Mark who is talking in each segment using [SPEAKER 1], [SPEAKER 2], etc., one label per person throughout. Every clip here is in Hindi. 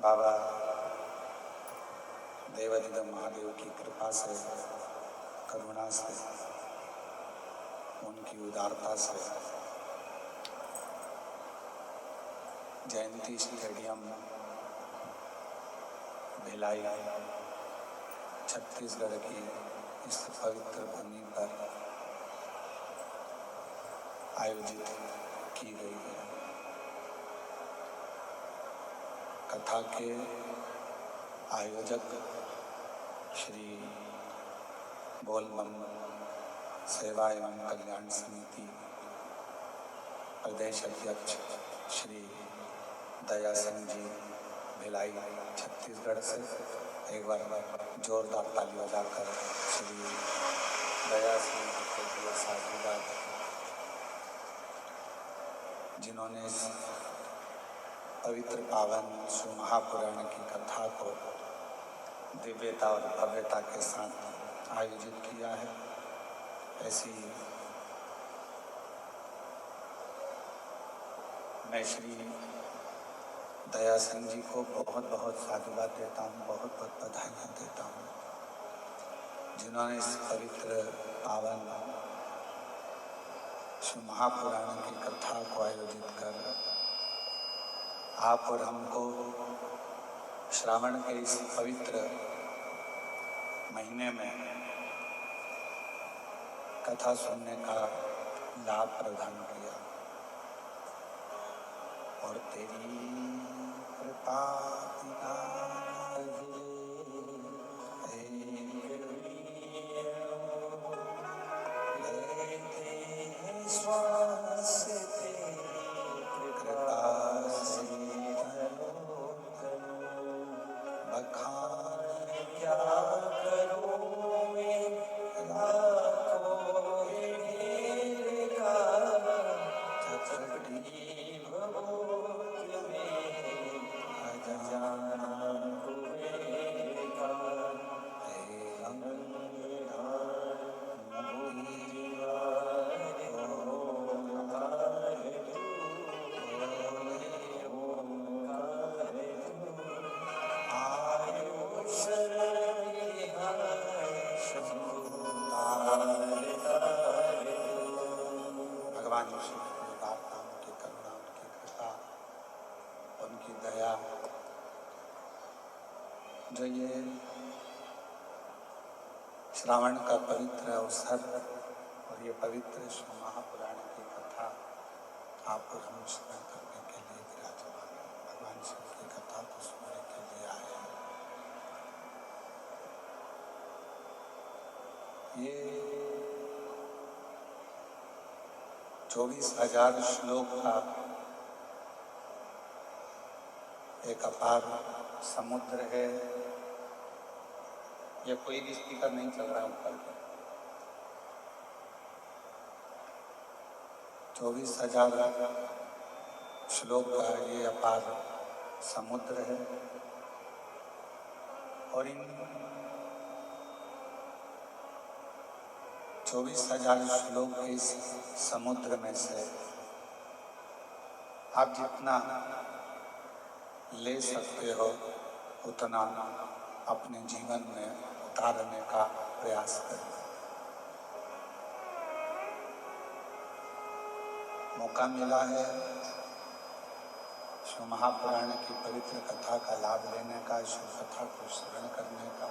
[SPEAKER 1] बाबा देवादिदेव महादेव की कृपा से, करुणा से, उनकी उदारता से जयंती स्टेडियम भिलाई छत्तीसगढ़ की इस पवित्र भूमि पर आयोजित की गई है। कथा के आयोजक श्री बोलबम सेवा एवं कल्याण समिति प्रदेश अध्यक्ष श्री दया सिंह जी भिलाई छत्तीसगढ़ से एक बार जोरदार ताली बजाकर श्री दया सिंह जी के लिए साधुवाद, जिन्होंने इस पवित्र पावन महापुराण की कथा को दिव्यता और भव्यता के साथ आयोजित किया है। ऐसी मैं श्री दया सिंह जी को बहुत बहुत साधुवाद देता हूँ, बहुत बहुत बधाइयाँ देता हूँ, जिन्होंने इस पवित्र पावन महापुराण की कथा को आयोजित कर आप और हमको श्रावण के इस पवित्र महीने में कथा सुनने का लाभ प्रदान किया। और तेरी कृपा बिना श्वास कृपा से बखान क्या करूं मैं लाखों ढेर का चचड़ी भभूत में अजाना हुए का हे अंगीकार मुक्तिवार ओंकार तू ओंकार तू आयुष भगवान श्री उदारता, उनकी करुणा, उनकी कृपा, उनकी दया, जो ये श्रावण का पवित्र अवसर और ये पवित्र महापुराण की कथा आप और हम स्मरण करने के लिए विराजमान है। भगवान शिव की कथा को सुनने के लिए आए हैं। ये 24,000 श्लोक का एक अपार समुद्र है। ये कोई भी स्पीकर नहीं चल रहा ऊपर का। 24,000 श्लोक का ये अपार समुद्र है और इन 24,000 श्लोक के इस समुद्र में से आप जितना ले सकते हो उतना अपने जीवन में उतारने का प्रयास करें। मौका मिला है शिव महापुराण की पवित्र कथा का लाभ लेने का, शिव कथा को श्रवण करने का,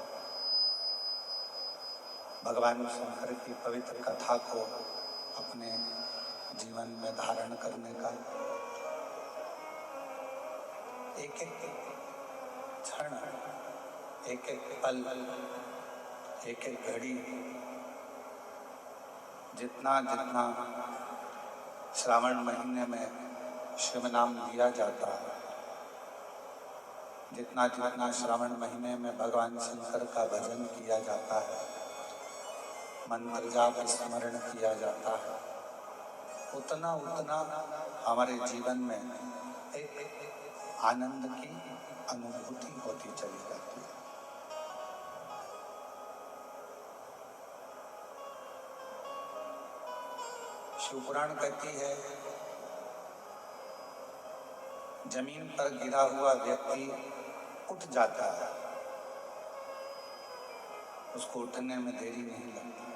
[SPEAKER 1] भगवान शंकर की पवित्र कथा को अपने जीवन में धारण करने का। एक एक क्षण, एक एक पल, एक एक घड़ी जितना जितना श्रावण महीने में शिव नाम लिया जाता है, जितना जितना श्रावण महीने में भगवान शंकर का भजन किया जाता है, मंत्र जाप स्मरण किया जाता है, उतना उतना हमारे जीवन में एक आनंद की अनुभूति होती चली जाती है। शिवपुराण कहती है जमीन पर गिरा हुआ व्यक्ति उठ जाता है, उसको उठने में देरी नहीं लगती।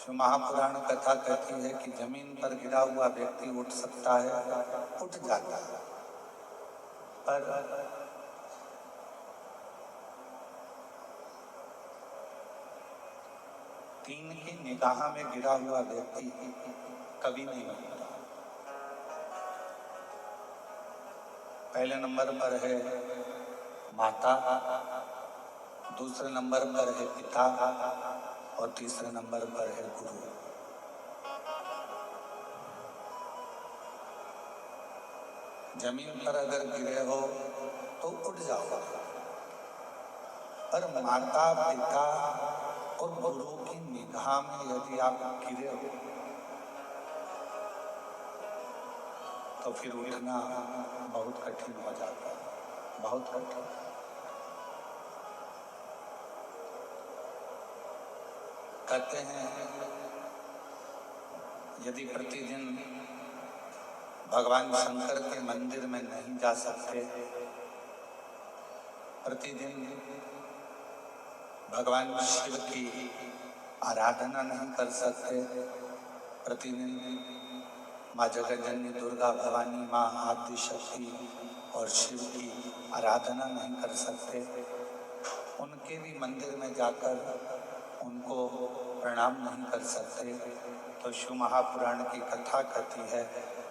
[SPEAKER 1] जो महापुराण कथा कहती है कि जमीन पर गिरा हुआ व्यक्ति उठ सकता है, उठ जाता है, पर तीन की निगाह में गिरा हुआ व्यक्ति कभी नहीं उठता। पहले नंबर पर है माता, दूसरे नंबर पर है पिता और तीसरे नंबर पर है गुरु। जमीन पर अगर गिरे हो तो उठ जाओ, पर माता पिता और गुरु की निगाह में यदि आप गिरे हो तो फिर उठना बहुत कठिन हो जाता है, बहुत कठिन। कहते हैं यदि प्रतिदिन भगवान शंकर के मंदिर में नहीं जा सकते, प्रतिदिन भगवान शिव की आराधना नहीं कर सकते, प्रतिदिन माँ जगतजननी दुर्गा भवानी माँ आदि शक्ति और शिव की आराधना नहीं कर सकते, उनके भी मंदिर में जाकर उनको प्रणाम नहीं कर सकते, तो शिव महापुराण की कथा कहती है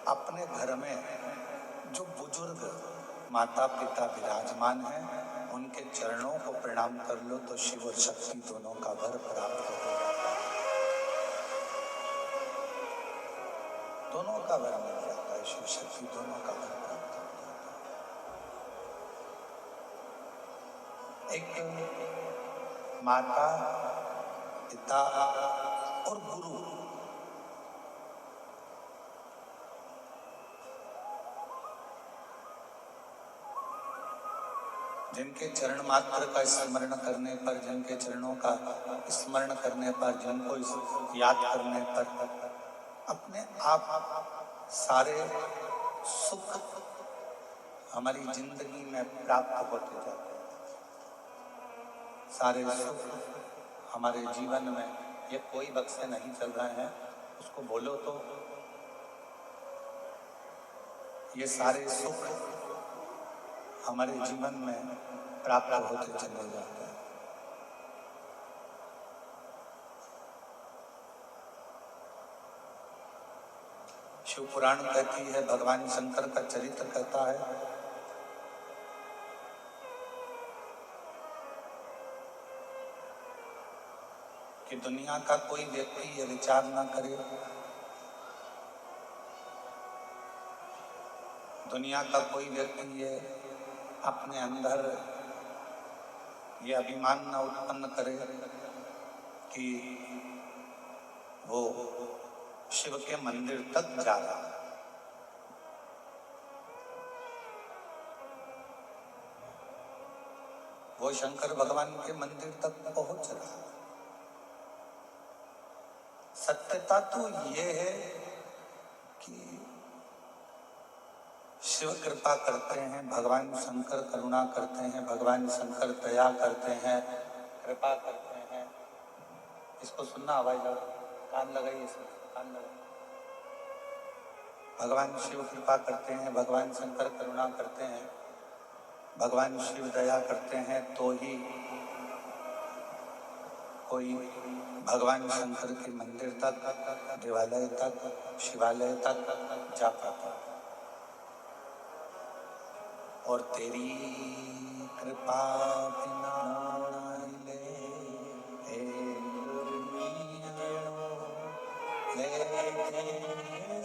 [SPEAKER 1] अपने घर में जो बुजुर्ग माता पिता विराजमान हैं उनके चरणों को प्रणाम कर लो तो शिव और शक्ति दोनों का वर प्राप्त हो जाता है, दोनों का वर मिल जाता है, शिव शक्ति दोनों का वर प्राप्त हो जाता है। एक माता पिता और गुरु, जिनके चरण मात्र का स्मरण करने पर, जिनके चरणों का स्मरण करने पर, जिनको याद करने पर अपने आप सारे सुख हमारी जिंदगी में प्राप्त होते जाते हैं, सारे सुख हमारे जीवन में, ये कोई बक्से नहीं चल रहे हैं, उसको बोलो तो ये सारे सुख हमारे जीवन में प्राप्त होते चले जाते हैं। शिव पुराण कहती है, भगवान शंकर का चरित्र कहता है कि दुनिया का कोई व्यक्ति ये विचार ना करे, दुनिया का कोई व्यक्ति ये अपने अंदर ये अभिमान न उत्पन्न करे कि वो शिव के मंदिर तक जा रहा है। वो शंकर भगवान के मंदिर तक पहुंच रहा है। सत्यता तो ये है कि शिव कृपा करते हैं, भगवान शंकर करुणा करते हैं, भगवान शंकर दया करते हैं, कृपा करते हैं। इसको सुनना आवाज कान लगाइए, इसमें कान लगाइए। भगवान शिव कृपा करते हैं, भगवान शंकर करुणा करते हैं, भगवान शिव दया करते हैं तो ही कोई भगवान शंकर के मंदिर तक, देवालय तक, शिवालय तक जा पाता। और तेरी कृपा बिना ले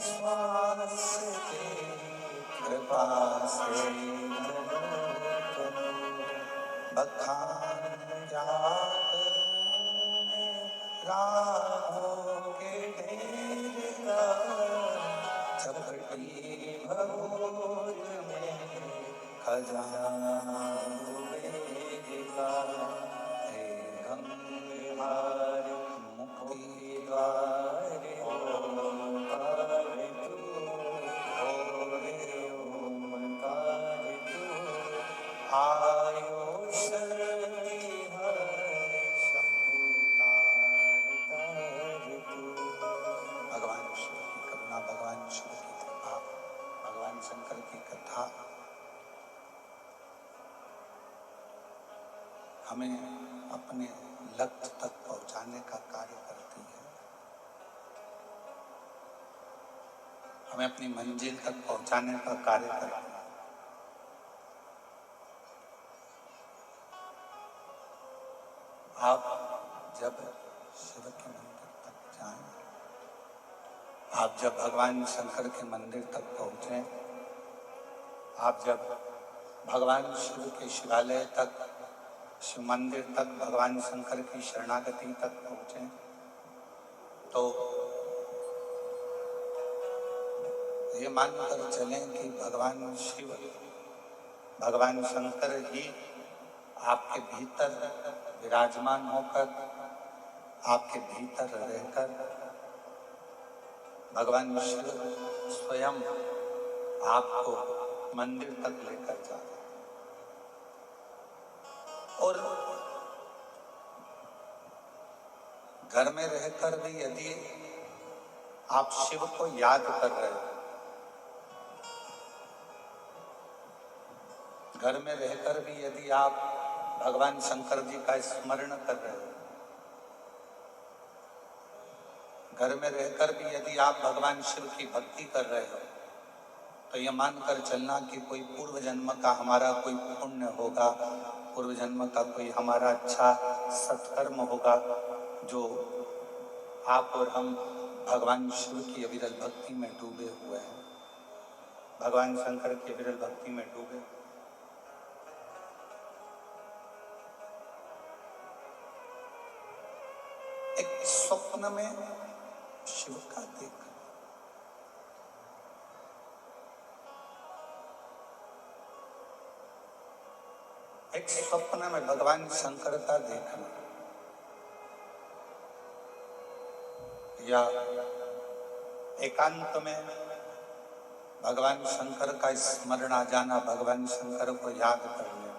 [SPEAKER 1] श्वास कृपा से बखान जात राहों के ढेर का चपटी भगोज में खजाना का हे हम बिहार मुक्ति द्वार हमें अपने लक्ष्य तक पहुंचाने का कार्य करती है, हमें अपनी मंजिल तक पहुंचाने का कार्य करती है। आप जब शिव के मंदिर तक जाएं, आप जब भगवान शंकर के मंदिर तक पहुंचे, आप जब भगवान शिव के शिवालय तक, शिव मंदिर तक, भगवान शंकर की शरणागति तक पहुंचे, तो ये मानकर चलें कि भगवान शिव, भगवान शंकर ही आपके भीतर विराजमान होकर, आपके भीतर रहकर, भगवान शिव स्वयं आपको मंदिर तक लेकर जा रहे हैं। और घर में रहकर भी यदि आप शिव को याद कर रहे हो, घर में रहकर भी यदि आप भगवान शंकर जी का स्मरण कर रहे हो, घर में रहकर भी यदि आप भगवान शिव की भक्ति कर रहे हो, तो यह मानकर चलना कि कोई पूर्व जन्म का हमारा कोई पुण्य होगा, पूर्व जन्म का कोई हमारा अच्छा सत्कर्म होगा, जो आप और हम भगवान शिव की अविरल भक्ति में डूबे हुए हैं, भगवान शंकर की अविरल भक्ति में डूबे। एक स्वप्न में शिव का देखना, एक स्वप्न में भगवान शंकर का देखना, या एकांत में भगवान शंकर का स्मरण आ जाना, भगवान शंकर को याद कर लेना,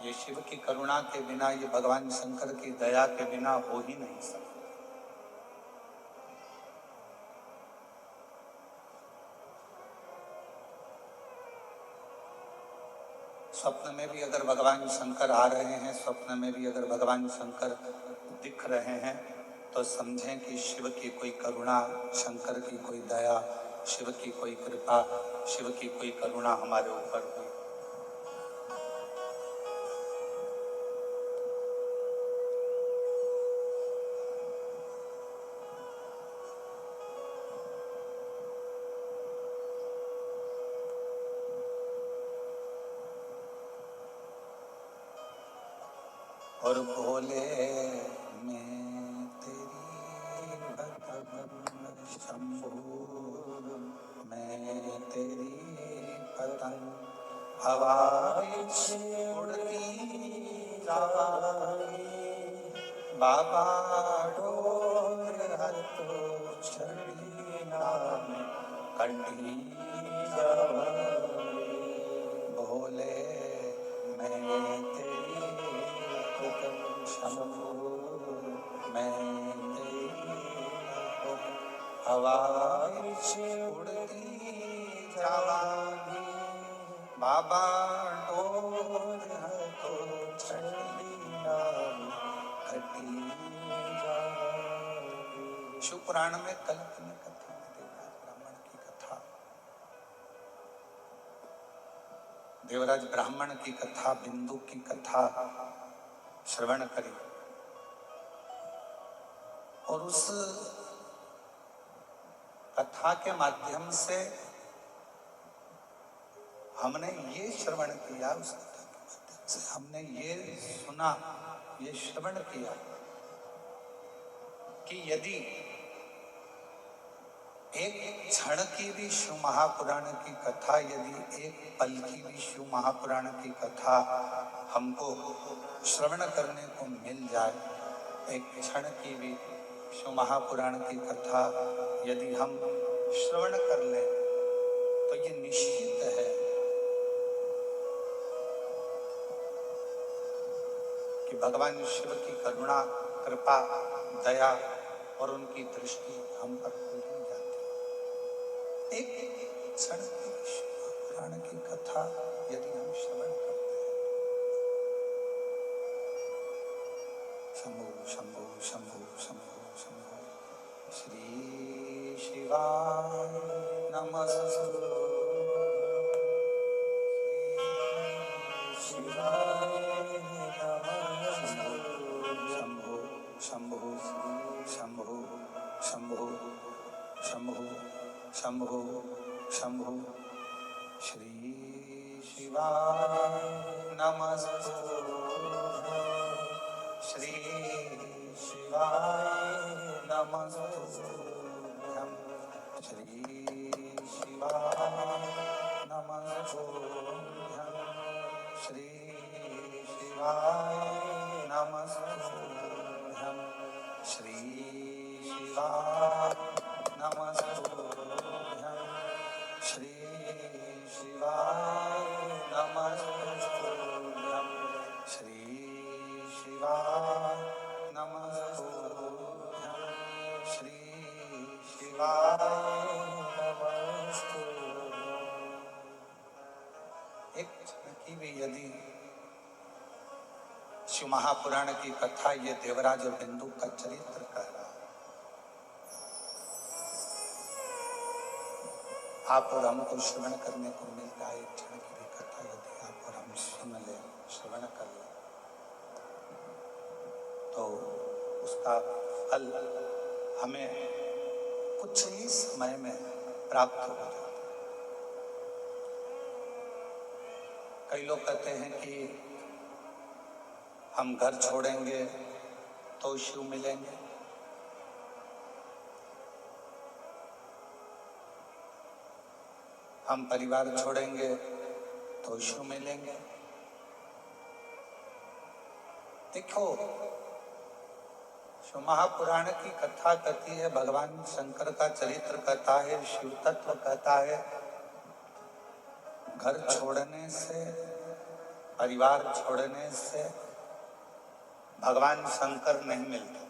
[SPEAKER 1] ये शिव की करुणा के बिना, ये भगवान शंकर की दया के बिना हो ही नहीं सकता। स्वप्न में भी अगर भगवान शंकर आ रहे हैं, स्वप्न में भी अगर भगवान शंकर दिख रहे हैं, तो समझें कि शिव की कोई करुणा, शंकर की कोई दया, शिव की कोई कृपा, शिव की कोई करुणा हमारे ऊपर हुई। और भोले में तेरी भगवन शंभू, मैं तेरी पतंग हवाई से उड़ती जाए, बाबा डोर हतो छड़ी नाम कंठी जाए, भोले मैं तेरी भगवन शंभू, मैं तेरी हवाई से उड़ती जावांगी, बाबा डोर हतो छड़ी नाम कंठी जाए। शिव पुराण में कल्पना कथा में देवराज ब्राह्मण की कथा, देवराज ब्राह्मण की कथा, बिंदु की कथा श्रवण करी, और उस कथा के माध्यम से हमने ये श्रवण किया, उस कथा के माध्यम से हमने ये सुना, ये श्रवण किया कि यदि एक क्षण की भी शिव महापुराण की कथा, यदि एक पल की भी शिव महापुराण की कथा हमको श्रवण करने को मिल जाए, एक क्षण की भी शिव महापुराण की कथा यदि हम श्रवण कर लें, तो ये निश्चित है कि भगवान शिव की करुणा, कृपा, दया और उनकी दृष्टि हम पर खुल जाती है। एक क्षण की पुराण की कथा यदि हम श्रवण करते हैं, शंभो शंभो शंभो शंभो शंभो श्री शिवाय नमस्तु शिवाय नमस्तु शंभो शंभो शंभो शंभो शंभो शंभो शंभो श्री शिवाय नमस्तु श्री शिवाय नमस्तुभ्यं श्री शिवाय नमस्तुभ्यं श्री शिवाय नमस्तुभ्यं श्री शिवाय नमस्तुभ्यं श्री शिवाय नमस्तुभ्यं श्री शिवाय नमस्तुभ्यं श्री शिवाय नमस्तुभ्यं। एक की भी यदि शिव महापुराण की कथा ये देवराज और बिंदु का चरित्र कह रहा है, आप और हमको श्रवण करने को मिलता है। एक क्षण की भी कथा यदि आप और हम सुन ले, श्रवण कर ले, तो उसका फल हमें कुछ ही समय में प्राप्त हो जाता है। कई लोग कहते हैं कि हम घर छोड़ेंगे तो शिव मिलेंगे, हम परिवार छोड़ेंगे तो शिव मिलेंगे। देखो, शिव महापुराण की कथा कहती है, भगवान शंकर का चरित्र कहता है, शिव तत्व कहता है, घर छोड़ने से, परिवार छोड़ने से भगवान शंकर नहीं मिलते।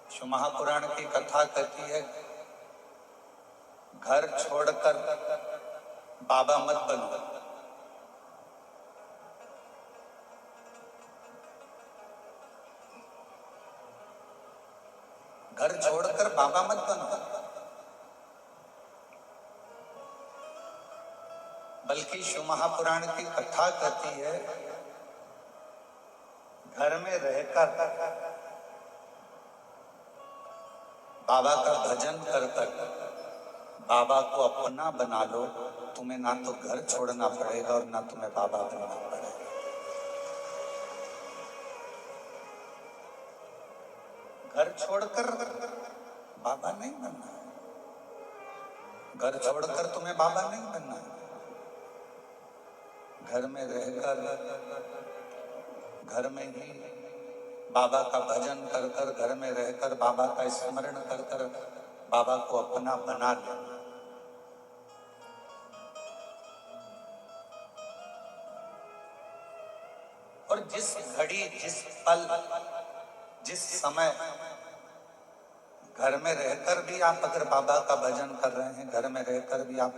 [SPEAKER 1] शिव महापुराण की कथा कहती है, घर छोड़कर बाबा मत बनो। घर छोड़कर बाबा मत बनो, बल्कि शिव महापुराण की कथा कहती है, घर में रहकर बाबा का भजन कर कर बाबा को अपना बना लो। तुम्हें ना तो घर छोड़ना पड़ेगा और ना तुम्हें बाबा बनना पड़ेगा। घर छोड़कर बाबा नहीं बनना है, घर छोड़कर तुम्हें बाबा नहीं बनना है। घर में रहकर, घर में ही बाबा का भजन कर कर, घर में रहकर बाबा का स्मरण कर कर बाबा को अपना बना ले। और जिस घड़ी, जिस पल, जिस समय घर में रहकर भी आप अगर बाबा का भजन कर रहे हैं, घर में रहकर भी आप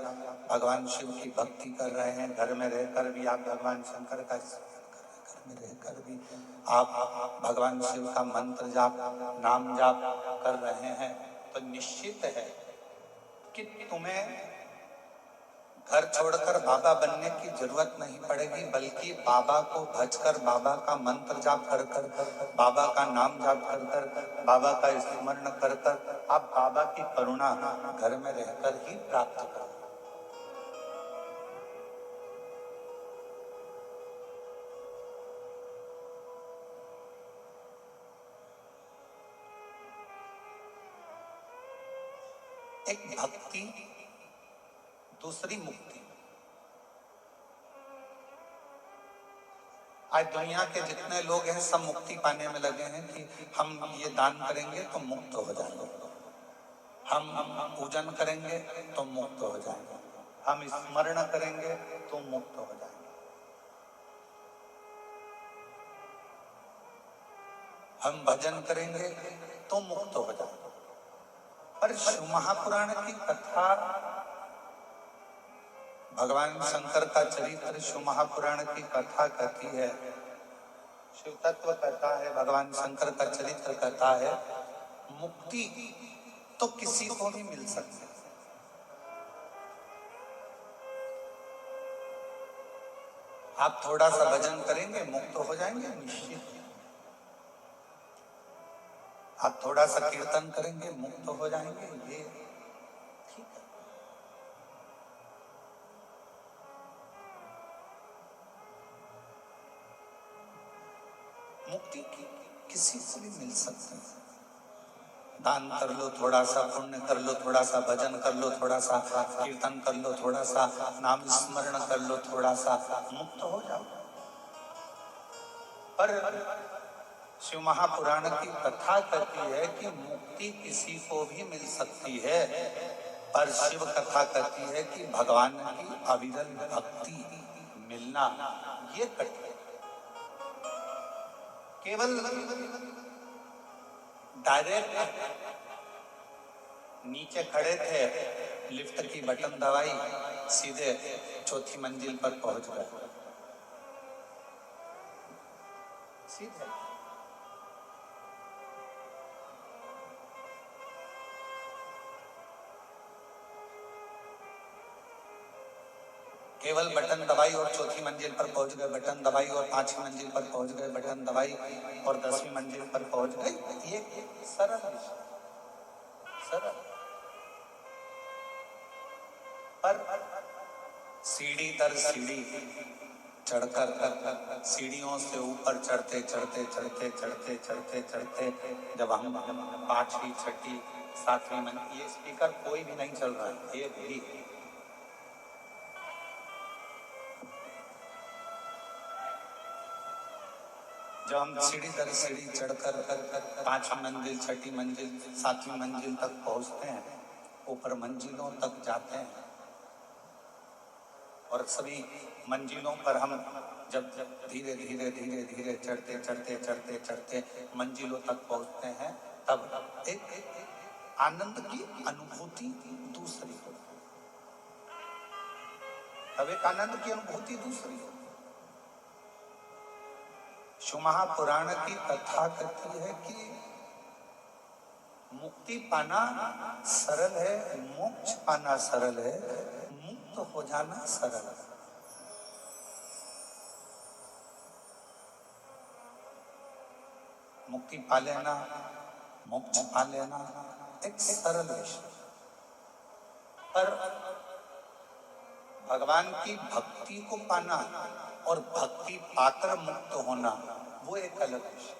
[SPEAKER 1] भगवान शिव की भक्ति कर रहे हैं, घर में रहकर भी आप भगवान शंकर का स्मरण कर रहे हैं, घर में रहकर भी आप भगवान शिव का मंत्र जाप, नाम जाप कर रहे हैं, तो निश्चित है कि तुम्हें घर छोड़कर बाबा बनने की जरूरत नहीं पड़ेगी, बल्कि बाबा को भजकर, बाबा का मंत्र जाप कर कर, बाबा का नाम जाप कर कर, बाबा का स्मरण कर कर आप बाबा की करुणा घर में रहकर ही प्राप्त करो। एक भक्ति, दूसरी मुक्ति। आज दुनिया के जितने लोग हैं सब मुक्ति पाने में लगे हैं कि हम ये दान करेंगे तो मुक्त हो जाएंगे, हम पूजन करेंगे तो मुक्त हो जाएंगे, हम स्मरण करेंगे तो मुक्त हो जाएंगे। हम भजन करेंगे तो मुक्त हो जाएंगे। पर शिव महापुराण की कथा, भगवान शंकर का चरित्र शिव महापुराण की कथा कहती है, शिव तत्व कहता है, भगवान शंकर का चरित्र कहता है, मुक्ति तो किसी को भी मिल सकती है। आप थोड़ा सा भजन करेंगे मुक्त हो जाएंगे निश्चित। आप थोड़ा सा कीर्तन करेंगे मुक्त हो जाएंगे, ये ठीक है। मुक्ति किसी को भी मिल सकती है। दान कर लो, थोड़ा सा पुण्य कर लो, थोड़ा सा भजन कर लो, थोड़ा सा कीर्तन कर लो, थोड़ा सा नाम स्मरण कर लो, थोड़ा सा मुक्त हो जाओ। पर शिव महापुराण की कथा कहती है कि मुक्ति किसी को भी मिल सकती है, पर शिव कथा कहती है कि भगवान की अविरल भक्ति मिलना ये कठिन। केवल डायरेक्ट नीचे खड़े थे, लिफ्ट की बटन दबाई, सीधे चौथी मंजिल पर पहुंच गए, सीधे। केवल बटन दबाई और चौथी मंजिल पर पहुंच गए, बटन दबाई और पांचवी मंजिल पर पहुंच गए, बटन दबाई और 10वीं मंजिल पर पहुंच गए। ये सरल सरल। पर सीढ़ी दर सीढ़ी चढ़कर, सीढ़ियों से ऊपर चढ़ते चढ़ते चढ़ते चढ़ते चढ़ते चढ़ते जब हम 5वीं 6वीं 7वीं मंजिल, ये स्पीकर कोई भी नहीं चल रहा है, ये भी जब हम सीढ़ी दर सीढ़ी चढ़कर 5वीं मंजिल 6वीं मंजिल 7वीं मंजिल तक पहुंचते हैं, ऊपर मंजिलों तक जाते हैं, और सभी मंजिलों पर हम जब धीरे धीरे धीरे धीरे चढ़ते चढ़ते चढ़ते चढ़ते मंजिलों तक पहुंचते हैं, तब एक आनंद की अनुभूति दूसरी हो, तब एक आनंद की अनुभूति दूसरी हो। शिव महापुराण की कथा कहती है कि मुक्ति पाना सरल है, मोक्ष पाना सरल है, मुक्त हो जाना सरल है। मुक्ति पा लेना, मोक्ष पा लेना एक सरल विषय, पर भगवान की भक्ति को पाना और भक्ति पाकर मुक्त होना वो एक अलग विषय।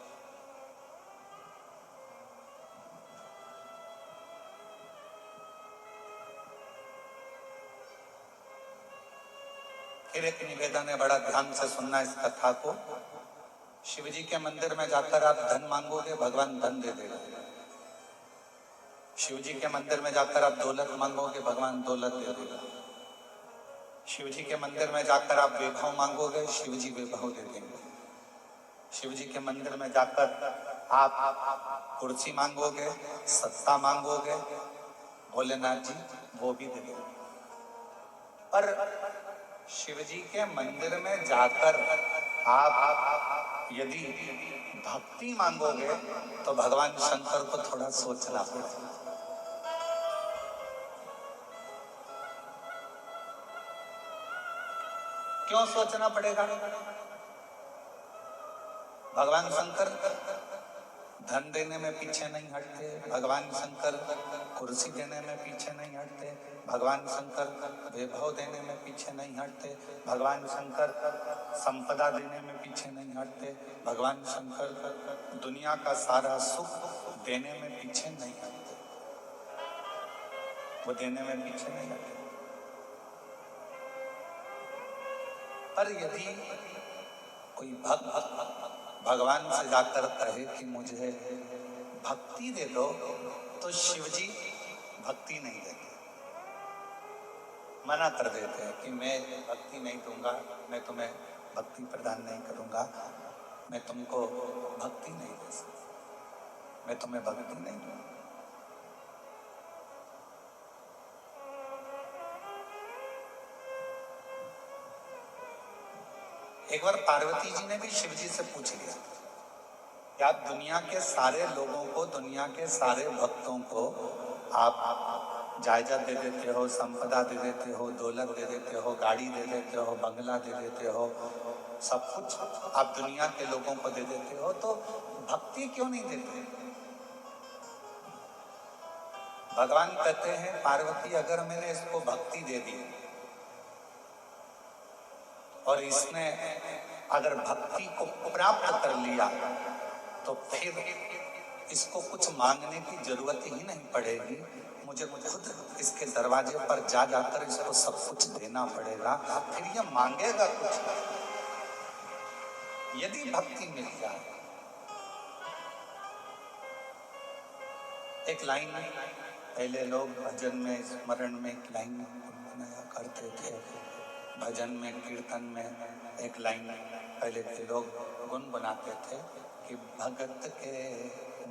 [SPEAKER 1] फिर एक निवेदन है, बड़ा ध्यान से सुनना इस कथा को। शिव जी के मंदिर में जाकर आप धन मांगोगे, भगवान धन दे देगा। शिव जी के मंदिर में जाकर आप दौलत मांगोगे, भगवान दौलत दे देगा। शिव जी के मंदिर में जाकर आप वैभव मांगोगे, शिव जी वैभव दे देंगे। शिव जी के मंदिर में जाकर आप कुर्सी मांगोगे, सत्ता मांगोगे, भोलेनाथ जी वो भी दे देंगे। पर शिव जी के मंदिर में जाकर आप यदि भक्ति मांगोगे तो भगवान शंकर को थोड़ा सोचना पड़ेगा। क्यों सोचना पड़ेगा? भगवान शंकर धन देने में पीछे नहीं हटते, भगवान शंकर कुर्सी देने में पीछे नहीं हटते, भगवान शंकर वैभव देने में पीछे नहीं हटते, भगवान शंकर संपदा देने में पीछे नहीं हटते, भगवान शंकर दुनिया का सारा सुख देने में पीछे नहीं हटते, वो देने में पीछे नहीं हटते। पर यदि कोई भक्त भगवान से जाकर कहे कि मुझे भक्ति दे दो, तो शिव जी भक्ति नहीं देते, मना कर देते हैं कि मैं भक्ति नहीं दूंगा, मैं तुम्हें भक्ति प्रदान नहीं करूंगा, मैं तुमको भक्ति नहीं दे सकता। मैं तुम्हें भक्ति नहीं दूं। एक बार पार्वती जी ने भी शिव जी से पूछ लिया कि आप दुनिया के सारे लोगों को, दुनिया के सारे भक्तों को आप जायदाद दे देते हो, संपदा दे देते हो, दौलत दे देते हो, गाड़ी दे देते हो, बंगला दे देते हो, सब कुछ आप दुनिया के लोगों को दे देते हो, तो भक्ति क्यों नहीं देते? भगवान कहते हैं पार्वती, अगर मैंने इसको भक्ति दे दी और इसने अगर भक्ति को प्राप्त कर लिया तो फिर इसको कुछ मांगने की जरूरत ही नहीं पड़ेगी। मुझे खुद इसके दरवाजे पर जा जाकर इसको सब कुछ देना पड़ेगा, फिर ये मांगेगा कुछ यदि भक्ति मिल जाए। एक लाइन पहले लोग भजन में, स्मरण में एक लाइन बनाया करते थे, भजन में, कीर्तन में एक लाइन पहले के लोग गुनगुनाते थे कि भगत के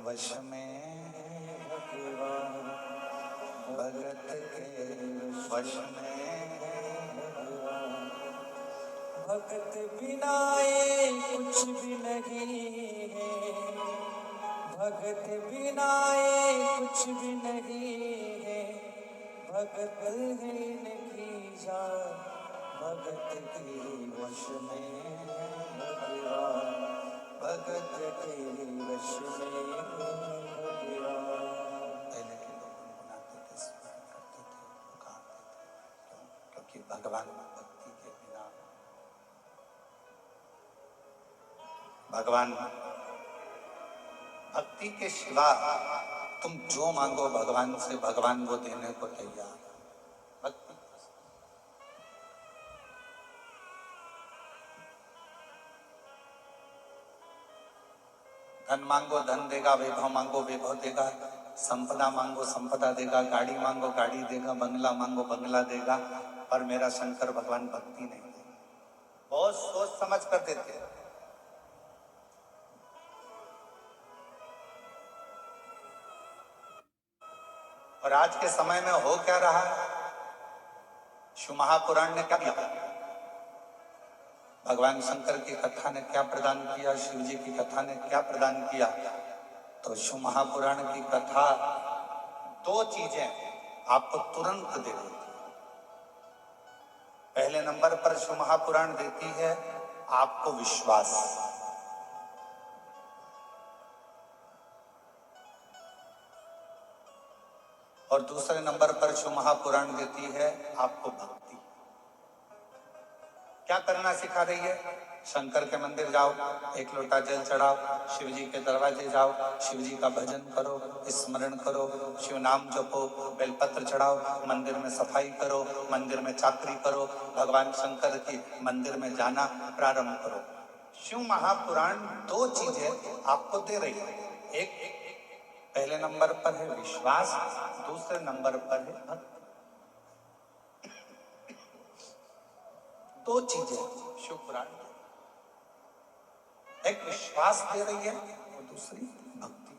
[SPEAKER 1] वश में भगवान, भगत के वश में भगवान, भगत बिना ये कुछ भी नहीं है, भगत बिना ये कुछ भी नहीं है, भगत है इनकी जान, भगत के वश में भगवान, भगत के वश में भगवान। पहले के लोग गुनगुनाते थे, स्मरण करते थे, पुकारते थे, क्योंकि भगवान भक्ति के बिना, भगवान भक्ति के सिवा तुम जो मांगो भगवान से, भगवान वो देने को तैयार। भक्ति धन मांगो धन देगा, वैभव मांगो वैभव देगा, संपदा मांगो संपदा देगा, गाड़ी मांगो गाड़ी देगा, बंगला मांगो बंगला देगा, पर मेरा शंकर भगवान भक्ति नहीं देगा। बहुत सोच समझ कर देते हैं। और आज के समय में हो क्या रहा है? शिव महापुराण ने क्या किया? भगवान शंकर की कथा ने क्या प्रदान किया? शिव जी की कथा ने क्या प्रदान किया? तो शिव महापुराण की कथा दो चीजें आपको तुरंत दे देती है। पहले नंबर पर शिव महापुराण देती है आपको विश्वास, और दूसरे नंबर पर शिव महापुराण देती है आपको भक्ति। क्या करना सिखा रही है? शंकर के मंदिर जाओ, एक लोटा जल चढ़ाओ, शिव जी के दरवाजे जाओ, शिव जी का भजन करो, स्मरण करो, शिव नाम जपो, बेलपत्र चढ़ाओ, मंदिर में सफाई करो, मंदिर में चाकरी करो, भगवान शंकर की मंदिर में जाना प्रारंभ करो। शिव महापुराण दो चीजें आपको दे रही है। एक पहले नंबर पर है विश्वास, दूसरे नंबर पर है भक्ति। दो चीजें शिव पुराण, एक विश्वास दे रही है और दूसरी भक्ति।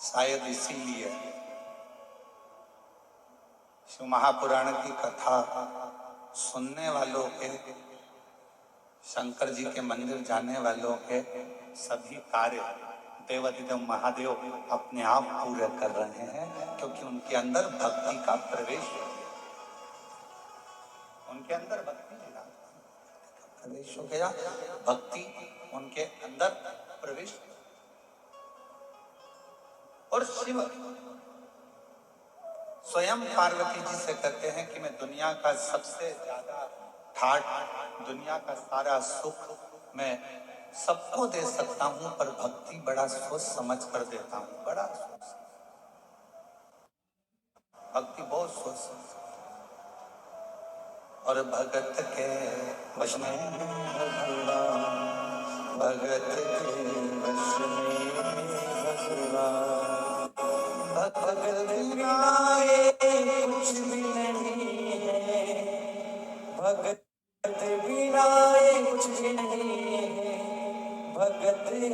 [SPEAKER 1] शायद इसीलिए शिव महापुराण की कथा सुनने वालों के, शंकर जी के मंदिर जाने वालों के सभी कार्य देवाधिदेव महादेव अपने आप पूरे कर रहे हैं, क्योंकि उनके अंदर भक्ति का प्रवेश, उनके अंदर भक्ति का प्रवेश हो गया, भक्ति उनके अंदर प्रवेश। और शिव स्वयं पार्वती जी से कहते हैं कि मैं दुनिया का सबसे ज्यादा ठाट, दुनिया का सारा सुख मैं सबको दे सकता हूं, पर भक्ति बड़ा सोच समझ कर देता हूं, बड़ा सोच, भक्ति बहुत सोच समझ। और भगत के वश में भगवान, भगत के वश में भगवान, भगत बिना ये कुछ भी नहीं
[SPEAKER 2] बिना ये कुछ भी नहीं है, भगत है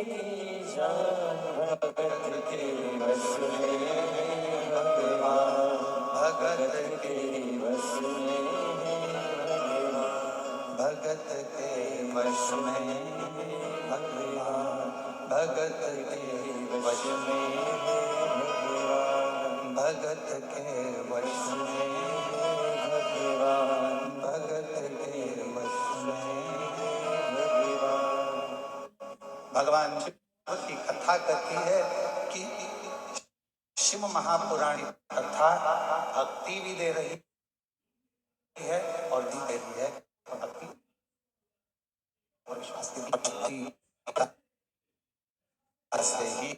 [SPEAKER 2] की जान, भगत के बस में है भगवान, भगत के बस में है भगवान,
[SPEAKER 1] भगत के वश में भगवान, भगत के वश में भगवान, भगत के वश में भगवान, भगत के वश में भगवान। भगवान शिव की कथा कहती है कि शिव महापुराण कथा भक्ति भी दे रही है और दी दे रही है, भक्ति और विश्वास की भक्ति से ही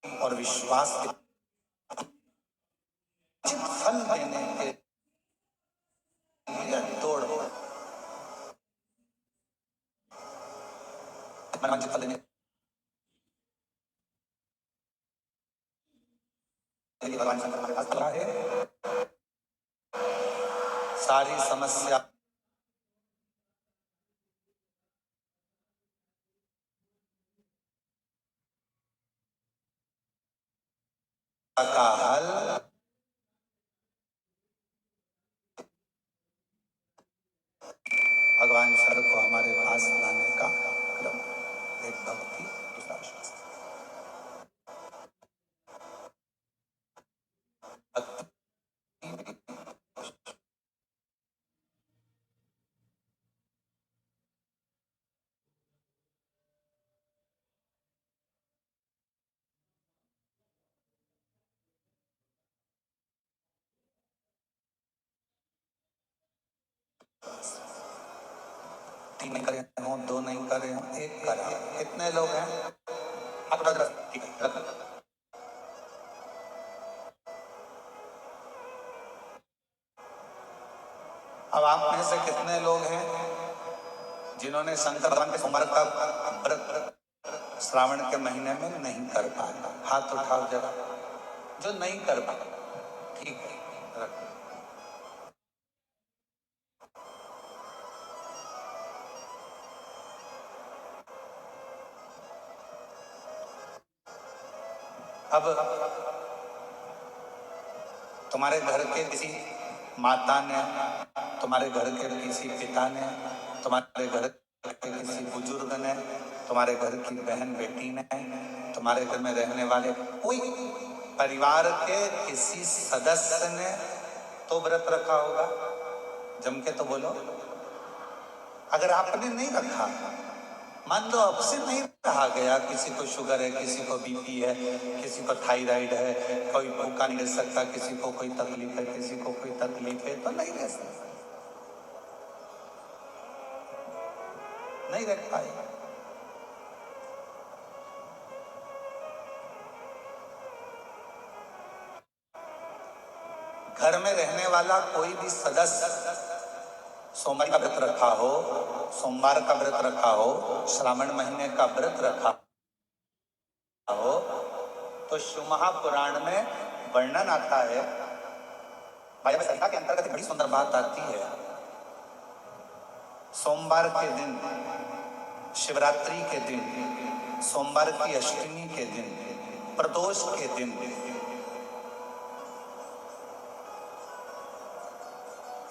[SPEAKER 1] और विश्वास के फल देने के लिए दौड़ फल देने भगवान शंकर हमारे पास खड़ा है। सारी समस्या का हल भगवान शंकर को हमारे पास लाने का क्रम, एक भक्ति दूसरा विश्वास। तीन नहीं करे हों, दो नहीं करे हों, एक करा। कितने लोग हैं? ठीक है। अब आप में से कितने लोग हैं जिन्होंने शंकर भगवान के सोमवार का व्रत श्रावण के महीने में नहीं कर पाया? हाथ उठाओ जरा, जो नहीं कर पाया। ठीक है, रखो। अब तुम्हारे घर के किसी माता ने, तुम्हारे घर के किसी पिता ने, तुम्हारे घर के किसी बुजुर्ग ने, तुम्हारे घर की बहन बेटी ने, तुम्हारे घर में रहने वाले कोई परिवार के किसी सदस्य ने तो व्रत रखा होगा। जम के तो बोलो। अगर आपने नहीं रखा, मान लो अब से नहीं रहा गया, किसी को शुगर है, किसी को बीपी है, किसी को थायराइड है, कोई भूखा नहीं रह सकता, किसी को कोई तकलीफ है, किसी को कोई तकलीफ है, तो नहीं रह सकता, नहीं रह पाएगा। घर में रहने वाला कोई भी सदस्य सोमवार का व्रत रखा हो, सोमवार का व्रत रखा हो, श्रावण महीने का व्रत रखा हो, तो शिव महापुराण में वर्णन आता है, भाई संहिता के अंतर्गत बड़ी सुंदर बात आती है। सोमवार के दिन, शिवरात्रि के दिन, सोमवार की अष्टमी के दिन, प्रदोष के दिन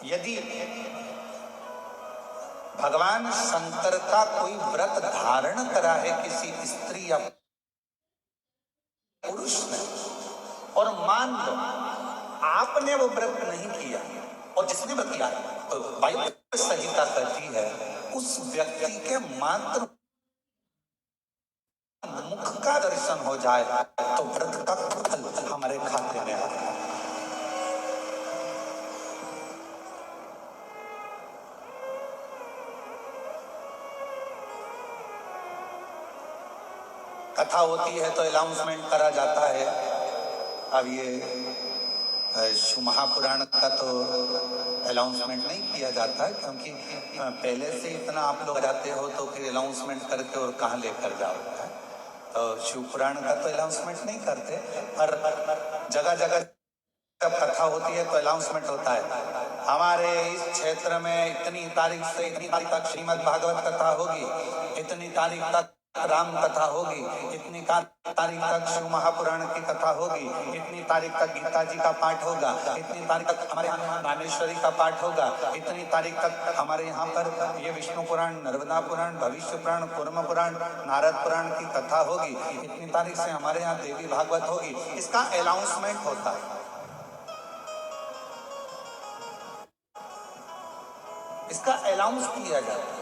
[SPEAKER 1] यदि भगवान शंकर का कोई व्रत धारण करा है किसी स्त्री या पुरुष ने, और मान लो आपने वो व्रत नहीं किया और जिसने व्रत किया, तो बाइबल संहिता कहती है उस व्यक्ति के मात्र मुख का दर्शन हो जाए तो व्रत का फल हमारे खाते में आ जाए। कथा होती है तो अनाउंसमेंट करा जाता है। अब ये शिव महापुराण का तो अनाउंसमेंट नहीं किया जाता है, क्योंकि पहले से इतना आप लोग जाते हो तो फिर अनाउंसमेंट करके और कहाँ लेकर जाओगे। तो शिव पुराण का तो अनाउंसमेंट नहीं करते, पर जगह जगह जब कथा होती है तो अनाउंसमेंट होता है, हमारे इस क्षेत्र में इतनी तारीख से इतनी तारीख तक श्रीमद् भागवत कथा होगी, इतनी तारीख तक राम कथा होगी, इतनी तारीख तक शिव महापुराण की कथा होगी, इतनी तारीख तक गीता जी का पाठ होगा, इतनी तारीख तक हमारे यहाँ रामेश्वरी का पाठ होगा, इतनी तारीख तक हमारे यहाँ पर ये विष्णु पुराण, नर्मदा पुराण, भविष्य पुराण, कूर्म पुराण, नारद पुराण की कथा होगी, इतनी तारीख से हमारे यहाँ देवी भागवत होगी। इसका अनाउंसमेंट होता है, इसका अनाउंस किया जाता है।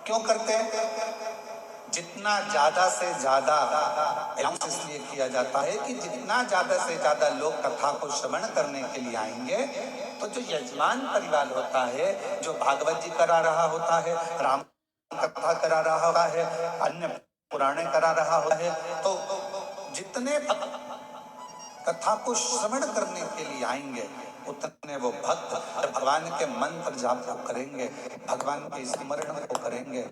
[SPEAKER 1] क्यों करते हैं? जितना ज्यादा से ज्यादा अनाउंस इसलिए किया जाता है कि जितना ज्यादा से ज्यादा लोग कथा को श्रवण करने के लिए आएंगे, तो जो यजमान परिवार होता है, जो भागवत जी करा रहा होता है, राम कथा करा रहा होता है, अन्य पुराणे करा रहा होता है, तो जितने कथा को श्रवण करने के लिए आएंगे, उतने वो भक्त भगवान के मंत्र जाप को करेंगे, भगवान के स्मरण को करेंगे,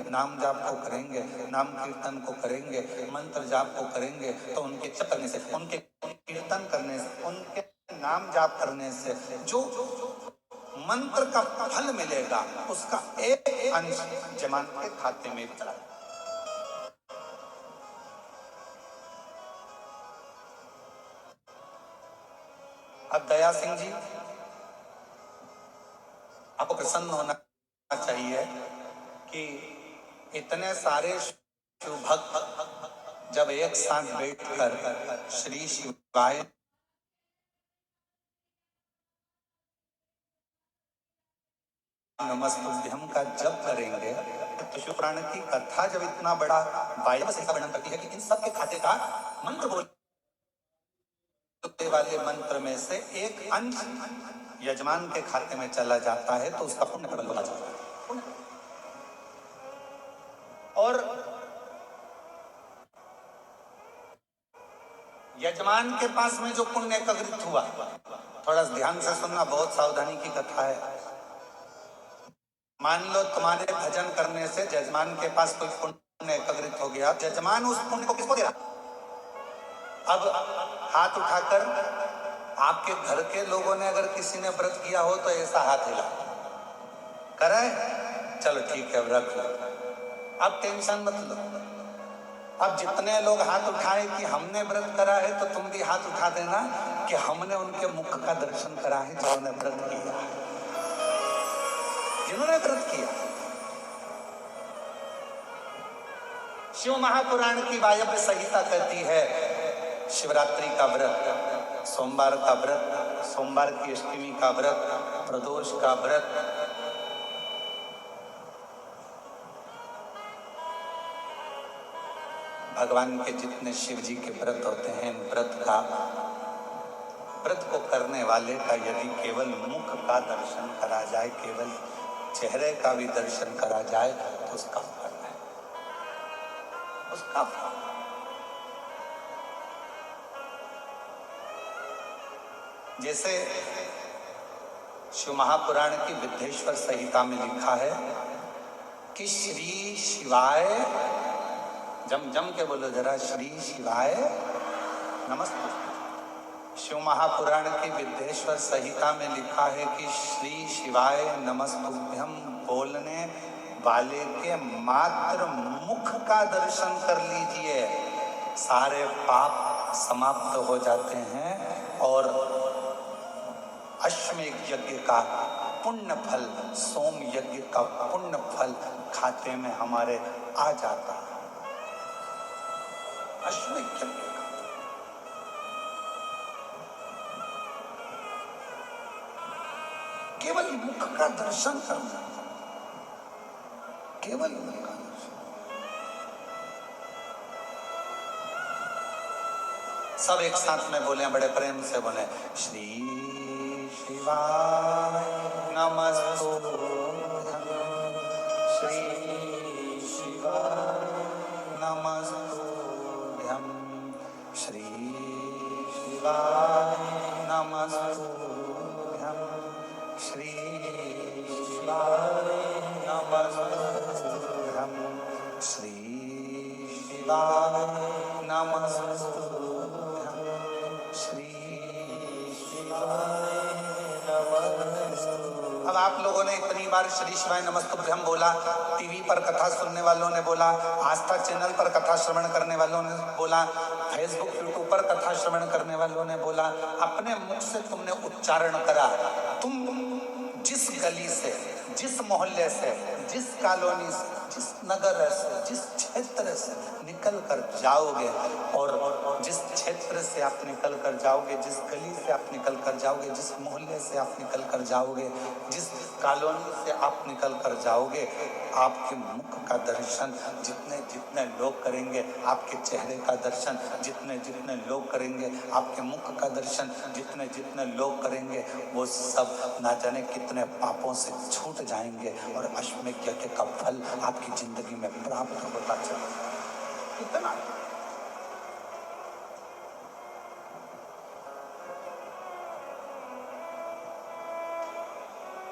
[SPEAKER 1] नाम जाप को करेंगे, नाम कीर्तन को करेंगे, मंत्र जाप को करेंगे, तो उनके करने से, उनके कीर्तन करने से, उनके नाम जाप करने से जो मंत्र का फल मिलेगा, उसका एक अंश यजमान के खाते में चला। अब दया सिंह जी, आपको प्रसन्न होना चाहिए कि इतने सारे शिव भक्त जब एक साथ बैठकर श्री शिवाय नमस्तुभ्यम का जप करेंगे, तो शिव पुराण की कथा जब इतना बड़ा वायु से वर्णन करती है कि इन सब के खाते का मंत्र बोल वाले मंत्र में से एक अंश यजमान के खाते में चला जाता है, तो उसका पुण्य प्रबल हो जाता है। और यजमान के पास में जो पुण्य एकत्रित हुआ, थोड़ा ध्यान से सुनना, बहुत सावधानी की कथा है। मान लो तुम्हारे भजन करने से यजमान के पास कोई पुण्य एकत्रित हो गया, यजमान उस पुण्य को किसको दे रहा? अब हाथ उठाकर आपके घर के लोगों ने अगर किसी ने व्रत किया हो तो ऐसा हाथ हिला कराए, चलो ठीक है व्रत लो, अब टेंशन मत लो। अब जितने लोग हाथ उठाए कि हमने व्रत करा है, तो तुम भी हाथ उठा देना कि हमने उनके मुख का दर्शन करा है जिन्होंने व्रत किया, जिन्होंने व्रत किया। शिव महापुराण की वायव्य संहिता कहती है, शिवरात्रि का व्रत, सोमवार का व्रत, सोमवार की अष्टमी का व्रत, प्रदोष का व्रत, भगवान के जितने शिव जी के व्रत होते हैं, व्रत को करने वाले का यदि केवल मुख का दर्शन करा जाए, केवल चेहरे का भी दर्शन करा जाए, तो उसका फल है, उसका फल। जैसे शिव महापुराण की विद्येश्वर संहिता में लिखा है कि श्री शिवाय, जम के बोलो जरा, श्री शिवाय नमस्ते। शिव महापुराण की विद्येश्वर संहिता में लिखा है कि श्री शिवाय नमस्तुभ्यम बोलने वाले के मात्र मुख का दर्शन कर लीजिए, सारे पाप समाप्त हो जाते हैं और अश्वमेध यज्ञ का पुण्य फल, सोम यज्ञ का पुण्य फल खाते में हमारे आ जाता है। अश्वमेध यज्ञ का केवल मुख का दर्शन करना, केवल मुख का दर्शन। सब एक साथ में बोले, बड़े प्रेम से बोले, श्री शिवाय नमस्तुभ्यं, श्री शिवाय नमस्तुभ्यं, श्री शिवाय नमस्तुभ्यं, श्री शिवाय नमस्तुभ्यं, श्री शिवाय नमस्तुभ्यं, श्री आप लोगों ने इतनी बार श्री शिवाय नमस्तुभ्यम बोला, टीवी पर कथा सुनने वालों ने बोला, आस्था चैनल पर कथा श्रवण करने वालों ने बोला, फेसबुक यूट्यूब पर कथा श्रवण करने वालों ने बोला, अपने मुख से तुमने उच्चारण करा। तुम जिस गली से, जिस मोहल्ले से, जिस कॉलोनी से, जिस नगर से, जिस क्षेत्र से निकल कर जाओगे, और जिस क्षेत्र से आप निकल कर जाओगे, जिस गली से आप निकल कर जाओगे, जिस मोहल्ले से आप निकल कर जाओगे, जिस कॉलोनी से आप निकल कर जाओगे, आपके मुख का दर्शन जितने जितने लोग करेंगे, आपके चेहरे का दर्शन जितने जितने लोग करेंगे, आपके मुख का दर्शन जितने जितने लोग करेंगे, वो सब ना जाने कितने पापों से छूट जाएंगे और अश्वमेध यज्ञ का फल आपकी जिंदगी में प्राप्त होता चला। इतना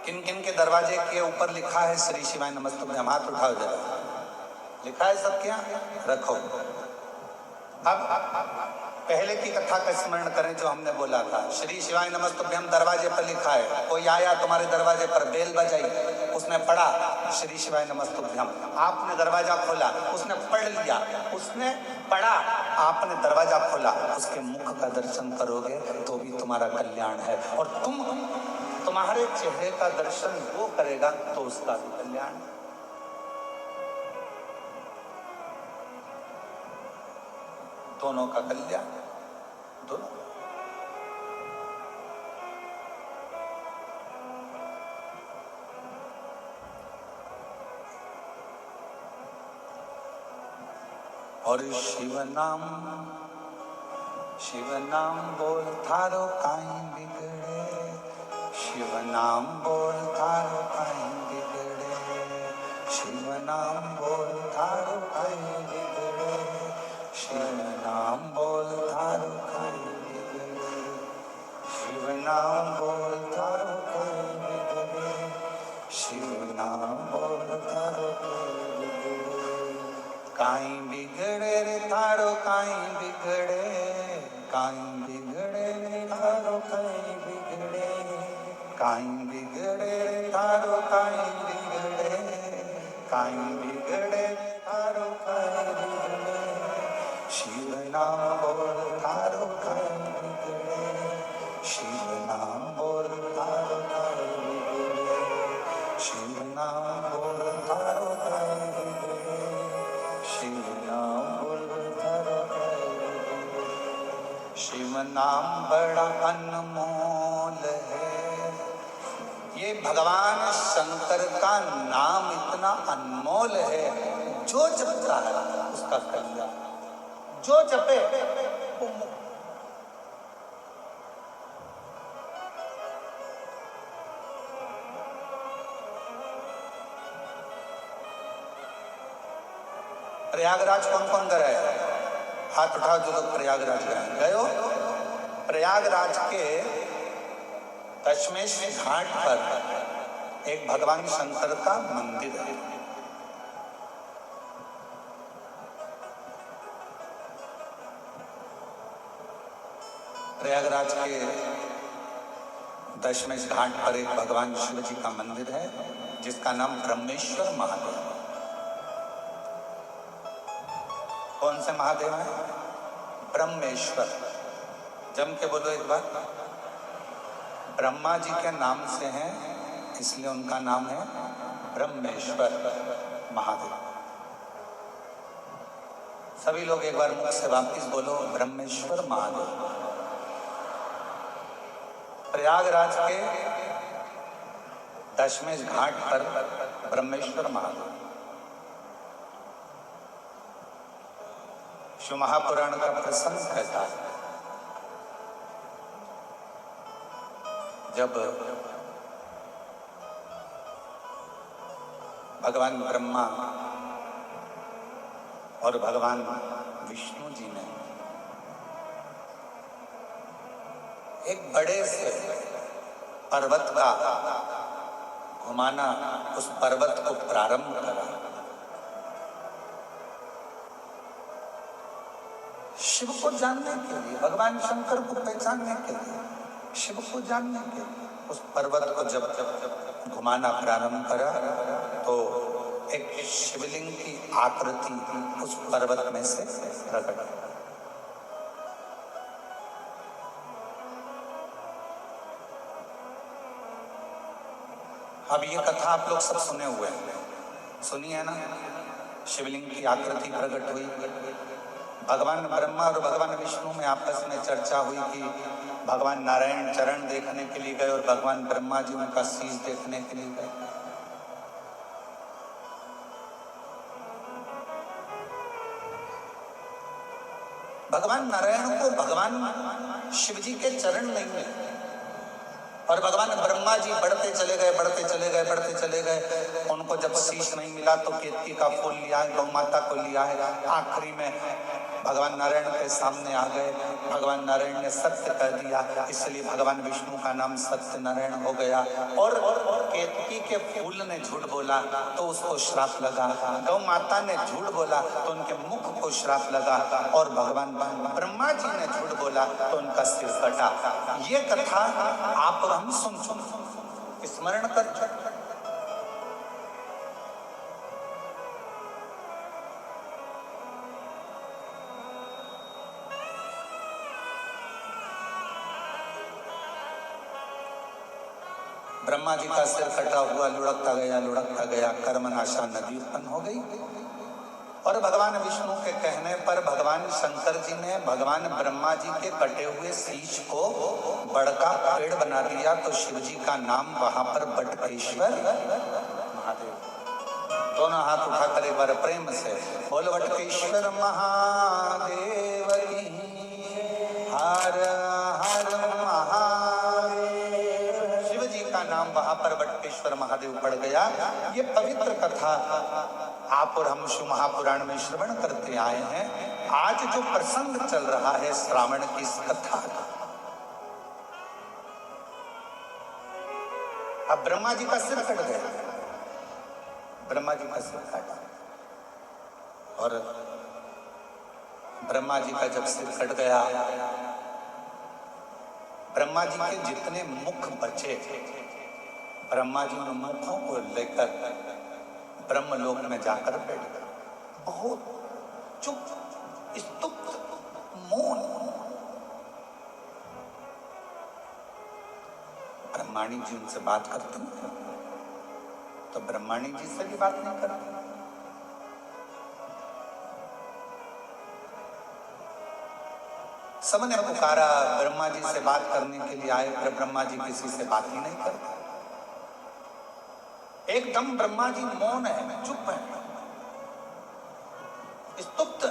[SPEAKER 1] किन किन के दरवाजे के ऊपर लिखा है श्री शिवाय नमस्तुभ्यम? हाथ उठाओ जरा। लिखा है सबके यहाँ? रखो। अब पहले की कथा का स्मरण करें जो हमने बोला था। श्री शिवाय नमस्तुभ्यम दरवाजे पर लिखा है। कोई आया तुम्हारे दरवाजे पर, बेल बजाई, उसने पढ़ा श्री शिवाय नमस्तुभ्यम, आपने दरवाजा खोला, उसने पढ़ लिया, उसने पढ़ा, आपने दरवाजा खोला, उसके मुख का दर्शन करोगे तो भी तुम्हारा कल्याण है। और तुम्हारे चेहरे का दर्शन वो करेगा तो उसका भी कल्याण। दोनों का कल्याण, दोनों। और शिव नाम बोल थारो काई बिगड़े, शिव नाम बोल थारो काई बिगड़े, शिव नाम बोल थारो काई बिगड़े, शिव नाम बोल थारो काई बिगड़े, शिव नाम बोल थारो काई बिगड़े, शिव नाम बोल थारो काई बिगड़े। काई बिगड़े रे थारो काई बिगड़े, काई बिगड़े रे थारो काई बिगड़े, काई बिगड़े रे थारो काई बिगड़े, काई बिगड़े रे थारो काई बिगड़े, शिव नाम बोल थारो काई बिगड़े, शिव नाम बोल थारो काई बिगड़े, शिव नाम बोल थारो काई बिगड़े, शिव नाम बोल थारो काई बिगड़े। शिव नाम बड़ा अनमोल है, ये भगवान शंकर का नाम इतना अनमोल है, जो जपता है उसका कल्याण, जो जपे वो मुक्त। प्रयागराज कौन कौन गए? हाथ उठाओ जो लोग प्रयागराज गए हो। प्रयागराज के दशमेश घाट पर एक भगवान शंकर का मंदिर है। प्रयागराज के दशमेश घाट पर एक भगवान शिव जी का मंदिर है जिसका नाम ब्रह्मेश्वर महादेव। कौन से महादेव है? ब्रह्मेश्वर। जम के बोलो एक बार। ब्रह्मा जी के नाम से हैं इसलिए उनका नाम है ब्रह्मेश्वर महादेव। सभी लोग एक बार मुख से वापिस बोलो ब्रह्मेश्वर महादेव। प्रयागराज के दशमेश घाट पर ब्रह्मेश्वर महादेव। शिव महापुराण का प्रसंग कहता है जब भगवान ब्रह्मा और भगवान विष्णु जी ने एक बड़े से पर्वत का घुमाना, उस पर्वत को प्रारंभ करा। शिव को जानने के लिए, भगवान शंकर को पहचानने के लिए, शिव को जानने के लिए उस पर्वत को जब घुमाना प्रारंभ करा तो एक शिवलिंग की आकृति उस पर्वत में से प्रकट हुई। अब ये कथा आप लोग सब सुने हुए हैं, सुनी है ना? शिवलिंग की आकृति प्रकट हुई। भगवान ब्रह्मा और भगवान विष्णु में आपस में चर्चा हुई कि भगवान नारायण चरण देखने के लिए गए और भगवान ब्रह्मा जी उनका शीश देखने के लिए गए। भगवान नारायण को भगवान शिव जी के चरण नहीं मिले और भगवान ब्रह्मा जी बढ़ते चले गए, बढ़ते चले गए, बढ़ते चले गए। उनको जब शीश नहीं मिला तो केतकी का फूल लिया है, गौ माता को लिया है। आखिरी में भगवान नारायण के सामने आ गए। भगवान नारायण ने सत्य कह दिया, इसलिए भगवान विष्णु का नाम सत्य नारायण हो गया। और केतकी के फूल ने झूठ बोला तो उसको श्राप लगा, गौ माता ने झूठ बोला तो उनके मुख को श्राप लगा, और भगवान ब्रह्मा जी ने झूठ बोला तो उनका सिर कटा। ये कथा आप और हम सुन स्मरण कर ब्रह्मा जी का सिर कटा हुआ लुढ़कता गया, कर्मनाशा नदी उत्पन्न हो गई। और भगवान विष्णु के कहने पर भगवान शंकर जी ने भगवान ब्रह्मा जी के कटे हुए शीश को बड़का पेड़ बना दिया, तो शिव जी का नाम वहां पर बटकेश्वर महादेव। दोनों हाथ उठाकर एक बार प्रेम से बोल, बटकेश्वर महादेव की हर हर महादेव। शिव जी का नाम वहां पर बटकेश्वर महादेव पड़ गया। ये पवित्र कथा आप और हम शिव महापुराण में श्रवण करते आए हैं। आज जो प्रसंग चल रहा है श्रावण की इस कथा का, अब ब्रह्मा जी का सिर कट गया, ब्रह्मा जी का सिर काटा, और ब्रह्मा जी का जब सिर कट गया, ब्रह्मा जी के जितने मुख बचे, ब्रह्मा जी उन मुखों को लेकर ब्रह्मलोक में जाकर बैठ गए। बहुत चुप, स्तुप्त, मौन। ब्रह्माणी जी उनसे बात करती तो ब्रह्माणी जी से भी बात नहीं करती। सबने पुकारा, ब्रह्मा जी से बात करने के लिए आए, पर ब्रह्मा जी किसी से बात ही नहीं करते। एकदम ब्रह्मा जी मौन है, चुप है, स्तुप्त।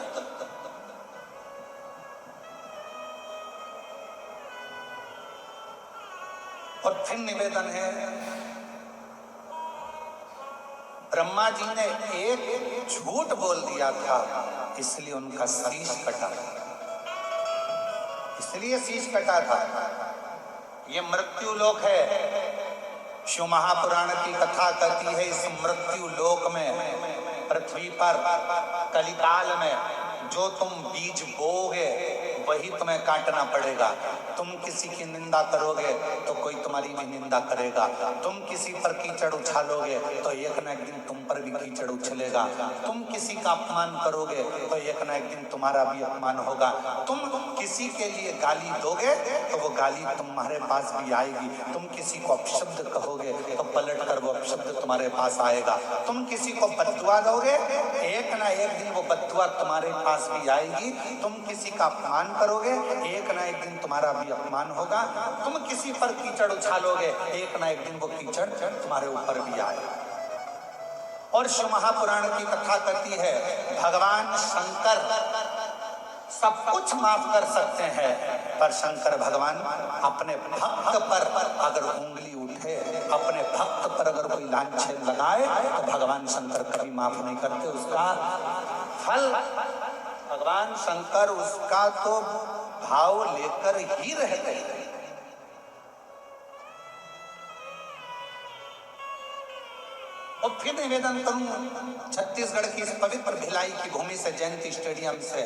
[SPEAKER 1] और फिर निवेदन है, ब्रह्मा जी ने एक झूठ बोल दिया था, इसलिए उनका शीश कटा, इसलिए शीश कटा था। ये मृत्यु लोक है। शिव महापुराण की कथा कहती है, इस मृत्यु लोक में, पृथ्वी पर कलिकाल में जो तुम बीज बोओगे वही तुम्हें काटना पड़ेगा। तुम किसी की निंदा करोगे तो कोई तुम्हारी भी निंदा करेगा। तुम किसी पर कीचड़ उछालोगे तो एक न एक दिन तुम पर भी कीचड़ उछलेगा। तुम किसी का अपमान करोगे तो एक न एक दिन तुम्हारा भी अपमान होगा। तुम किसी के लिए गाली दोगे तो वो गाली तुम्हारे पास भी आएगी। तुम किसी को अपशब्द कहोगे तो पलट कर वो अपशब्द तुम्हारे पास आएगा। तुम किसी को बद्दुआ दोगे, एक ना एक दिन वो बद्दुआ तुम्हारे पास भी आएगी। तुम किसी का अपमान करोगे, एक ना एक दिन तुम्हारा भी अपमान होगा। तुम किसी पर कीचड़ उछालोगे, एक ना एक दिन वो कीचड़ तुम्हारे ऊपर भी आएगा। और शिव महापुराण की कथा कहती है, भगवान शंकर सब कुछ माफ कर सकते हैं, पर शंकर भगवान अपने भक्त पर अगर उंगली उठे, अपने भक्त पर अगर कोई लांछन लगाए तो भगवान शंकर कभी माफ नहीं करते। उसका फल भगवान शंकर उसका तो भाव लेकर ही रहते हैं। और फिर निवेदन करूं, छत्तीसगढ़ की इस पवित्र भिलाई की भूमि से, जयंती स्टेडियम से,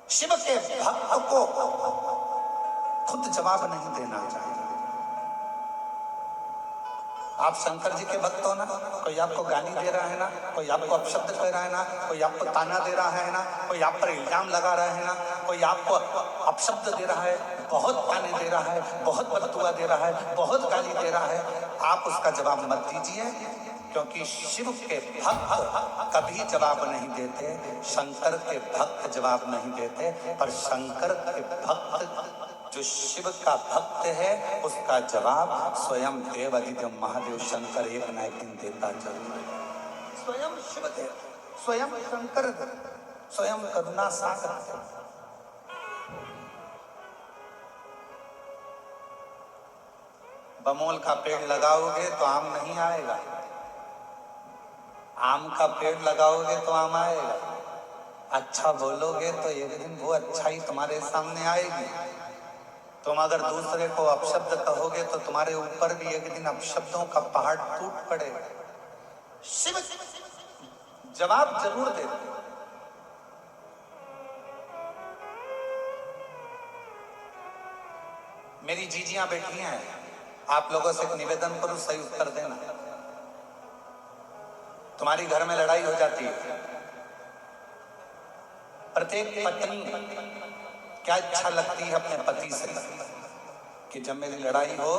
[SPEAKER 1] शिव के भक्त को खुद जवाब नहीं देना चाहिए। आप शंकर जी के भक्त हो ना, कोई आपको गाली दे रहा है ना, कोई आपको अपशब्द कह रहा है ना, कोई आपको ताना दे रहा है ना, कोई आप पर इल्जाम लगा रहा है ना, कोई आपको अपशब्द दे रहा है, बहुत ताने दे रहा है, बहुत बददुआ दे रहा है, बहुत गाली दे रहा है, आप उसका जवाब मत दीजिए, क्योंकि शिव के भक्त कभी जवाब नहीं देते, शंकर के भक्त जवाब नहीं देते, पर शंकर के भक्त जो शिव का भक्त है उसका जवाब स्वयं देव अधिदेव महादेव शंकर एक न एक दिन देता जरूर है। स्वयं शिव देव, स्वयं शंकर, स्वयं करुणा सागर। बमोल का पेड़ लगाओगे तो आम नहीं आएगा, आम का पेड़ लगाओगे तो आम आएगा, अच्छा बोलोगे तो एक दिन वो अच्छाई तुम्हारे सामने आएगी। तुम अगर दूसरे को अपशब्द कहोगे तो तुम्हारे ऊपर भी एक दिन अपशब्दों का पहाड़ टूट पड़ेगा। शिव जवाब जरूर देते। मेरी जीजियां बैठी हैं, आप लोगों से एक निवेदन करूं, सही उत्तर देना। तुम्हारी घर में लड़ाई हो जाती है, प्रत्येक पत्नी क्या इच्छा लगती है अपने पति से कि जब मेरी लड़ाई हो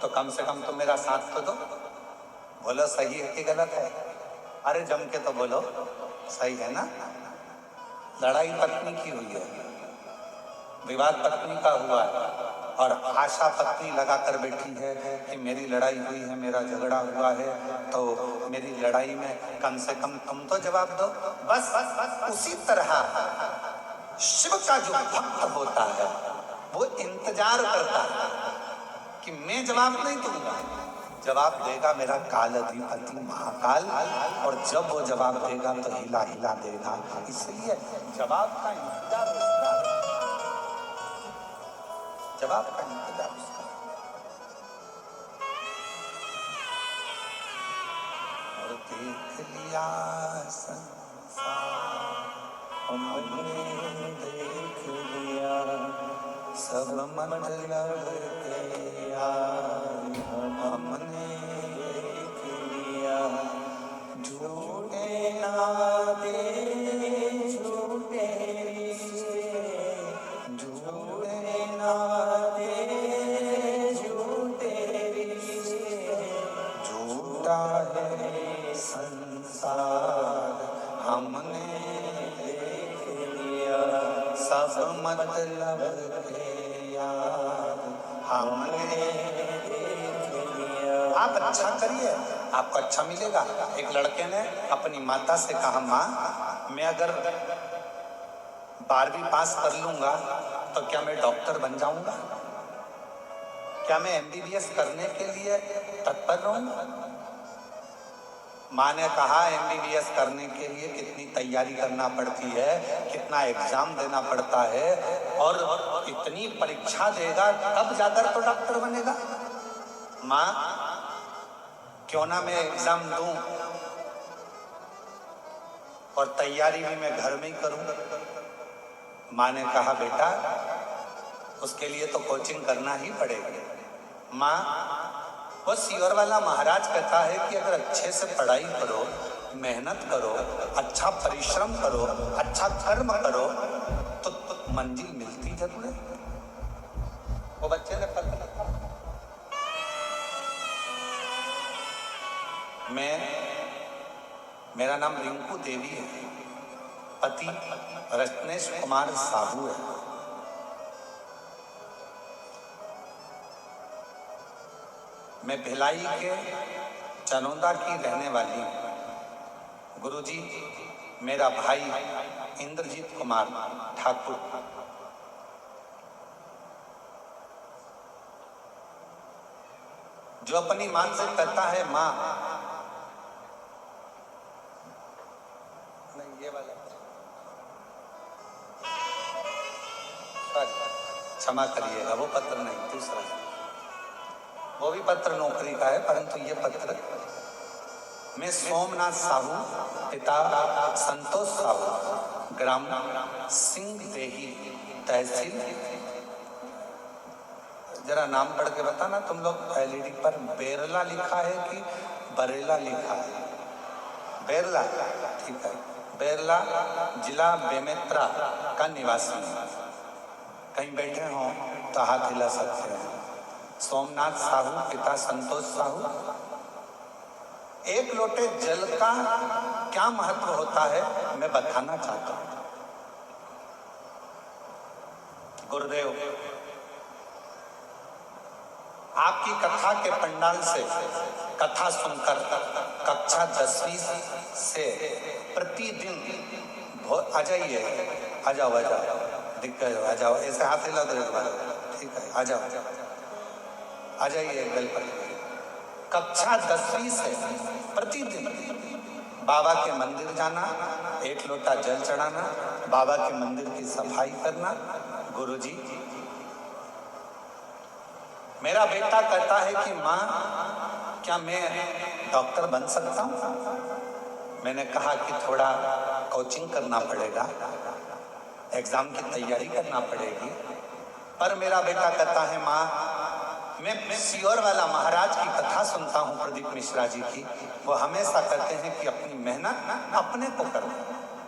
[SPEAKER 1] तो कम से कम तुम मेरा साथ तो दो, बोलो सही है कि गलत है, अरे जम के तो बोलो सही है ना। लड़ाई पत्नी की हुई है, विवाद पत्नी का हुआ है, और आशा पत्नी लगा कर बैठी है कि मेरी लड़ाई हुई है, मेरा झगड़ा हुआ है, तो मेरी लड़ाई में कम से कम तुम तो जवाब दो। बस उसी तरह शिव का जो भक्त होता है वो इंतजार करता है कि मैं जवाब नहीं दूंगा, जवाब देगा मेरा काल अधिपति महाकाल, और जब वो जवाब देगा तो हिला हिला देगा। इसलिए जवाब का इंतजार उसका, जवाब का इंतजार उसका। और देख लिया संसार, हमने देख लिया सब मतलब के यार, हमने देख लिया झूठे नाते झूठे रिश्ते, झूठे नाते झूठे रिश्ते, झूठा है संसार, हमने सब मतलब के यार, हमने देख लिया। आप अच्छा करिए, आपको अच्छा मिलेगा। एक लड़के ने अपनी माता से कहा, माँ मैं अगर 12वीं पास कर लूंगा तो क्या मैं डॉक्टर बन जाऊंगा, क्या मैं MBBS करने के लिए तत्पर रहूंगा। माँ ने कहा MBBS करने के लिए कितनी तैयारी करना पड़ती है, कितना एग्जाम देना पड़ता है, और इतनी परीक्षा देगा तब जाकर तो डॉक्टर बनेगा। माँ क्यों ना मैं एग्जाम दूं और तैयारी भी मैं घर में ही करूं। माँ ने कहा बेटा उसके लिए तो कोचिंग करना ही पड़ेगा। माँ वो सीवर वाला महाराज कहता है कि अगर अच्छे से पढ़ाई करो, मेहनत करो, अच्छा परिश्रम करो, अच्छा कर्म करो तो मंजिल मिलती जरूर है। वो बच्चे ने पत्र लिखा, मेरा नाम रिंकू देवी है, पति रत्नेश कुमार साहू है, मैं भिलाई के चनौदा की रहने वाली हूँ। गुरुजी मेरा भाई इंद्रजीत कुमार ठाकुर, जो अपनी मां से कहता है मां, नहीं ये वाला, क्षमा करिएगा वो पत्र नहीं, दूसरा, वो भी पत्र नौकरी का है, परंतु ये पत्र मैं सोमनाथ साहू, पिता संतोष साहू, ग्राम सिंह देही, तहसील जरा नाम पढ़ के बताना तुम लोग एलईडी पर। बेरला लिखा है कि बरेला लिखा है? बेरला, ठीक है। बेरला जिला बेमेत्रा का निवासी है। कहीं बैठे हो तो हाथ हिला सकते हैं। सोमनाथ साहू, पिता संतोष साहू। एक लोटे जल का क्या महत्व होता है मैं बताना चाहता हूं। गुरुदेव, आपकी कथा के पंडाल से कथा सुनकर कक्षा 10वीं से प्रतिदिन आ जाइए, आ जाओ, दिख गए हो, आ जाओ, ऐसे हाथ हिला दो एक बार, ठीक है, आ जाओ, आ जाइए गल पर। कक्षा 10वीं से प्रतिदिन बाबा के मंदिर जाना, एक लोटा जल चढ़ाना, बाबा के मंदिर की सफाई करना। गुरुजी, मेरा बेटा कहता है कि माँ क्या मैं डॉक्टर बन सकता हूँ? मैंने कहा कि थोड़ा कोचिंग करना पड़ेगा, एग्जाम की तैयारी करना पड़ेगी। पर मेरा बेटा कहता है माँ मैं सियोर वाला महाराज की कथा सुनता हूँ, प्रदीप मिश्रा जी की। वो हमेशा कहते हैं कि अपनी मेहनत अपने को करो।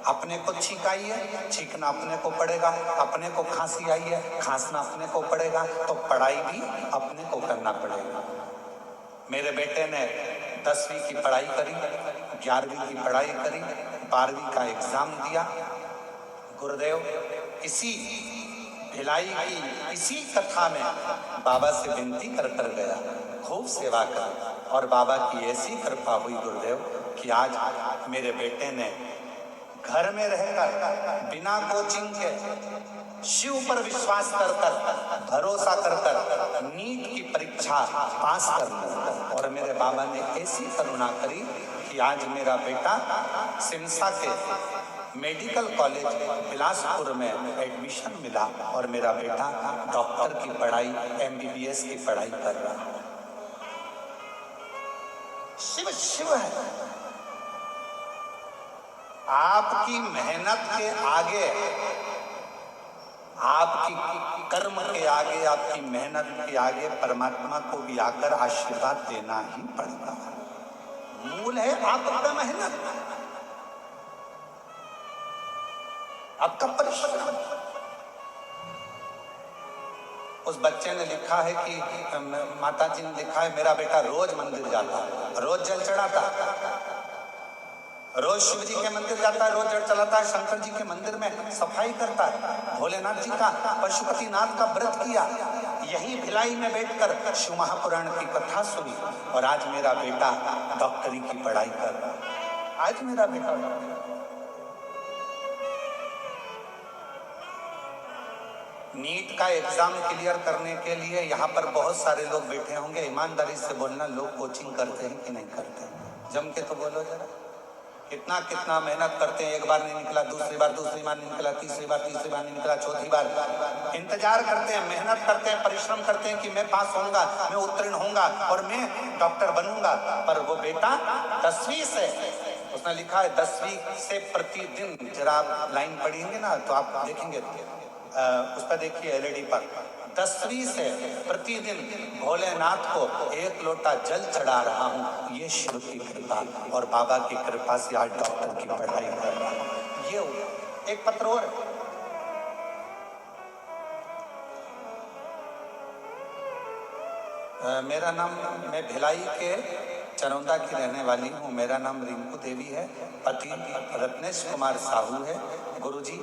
[SPEAKER 1] अपने को छींक आई है, छींकना अपने को पड़ेगा। अपने को खांसी आई है, खांसना अपने को पड़ेगा। तो पढ़ाई भी अपने को करना पड़ेगा। मेरे बेटे ने 10वीं की पढ़ाई करी, 11वीं की पढ़ाई करी, 12वीं का एग्जाम दिया। गुरुदेव, इसी भिलाई की इसी कथा में बाबा से विनती कर गया, खूब सेवा कर, और बाबा की ऐसी कृपा हुई गुरुदेव कि आज मेरे बेटे ने घर में रहकर बिना कोचिंग के शिव पर विश्वास कर भरोसा कर नीट की परीक्षा पास कर ली। और मेरे बाबा ने ऐसी करुणा करी कि आज मेरा बेटा सिमसा के मेडिकल कॉलेज बिलासपुर में एडमिशन मिला और मेरा बेटा डॉक्टर की पढ़ाई, MBBS की पढ़ाई कर रहा है। शिव शिव है। आपकी मेहनत के आगे, आपकी कर्म के आगे, आपकी मेहनत के आगे परमात्मा को भी आकर आशीर्वाद देना ही पड़ता है। मूल है आपका मेहनत, आपका परिश्रम। उस बच्चे ने लिखा है कि माता जी ने लिखा है मेरा बेटा रोज मंदिर जाता, रोज जल चढ़ाता, रोज शिव जी के मंदिर जाता है, रोज जल चढ़ाता है, शंकर जी के मंदिर में सफाई करता है, भोलेनाथ जी का, पशुपतिनाथ का व्रत किया, यही भिलाई में बैठकर शिव महापुराण की कथा सुनी। और आज मेरा बेटा डॉक्टरी की पढ़ाई कर रहा है। आज मेरा बेटा नीट का एग्जाम क्लियर करने के लिए यहाँ पर बहुत सारे लोग बैठे होंगे। ईमानदारी से बोलना, लोग कोचिंग करते हैं कि नहीं करते? जम के तो बोलो जरा। कितना कितना मेहनत करते हैं। एक बार नहीं निकला, दूसरी बार नहीं निकला, तीसरी बार नहीं निकला, चौथी बार इंतजार करते हैं, मेहनत करते हैं, परिश्रम करते हैं कि मैं पास होऊंगा, मैं उत्तीर्ण होऊंगा और मैं डॉक्टर बनूंगा। पर वो बेटा 10वीं से, उसने लिखा है 10वीं से प्रतिदिन, जरा आप लाइन पढ़ेंगे ना तो आप देखेंगे, उस पर देखिए LED पर, 10वीं से प्रतिदिन भोलेनाथ को एक लोटा जल चढ़ा रहा हूँ। ये शिव की कृपा और बाबा की कृपा से आज डॉक्टर की पढ़ाई कर रहा हूँ। ये एक पत्र और, मेरा नाम, मैं भिलाई के चरौंदा की रहने वाली हूँ। मेरा नाम रिंकू देवी है, पति रत्नेश कुमार साहू है। गुरुजी,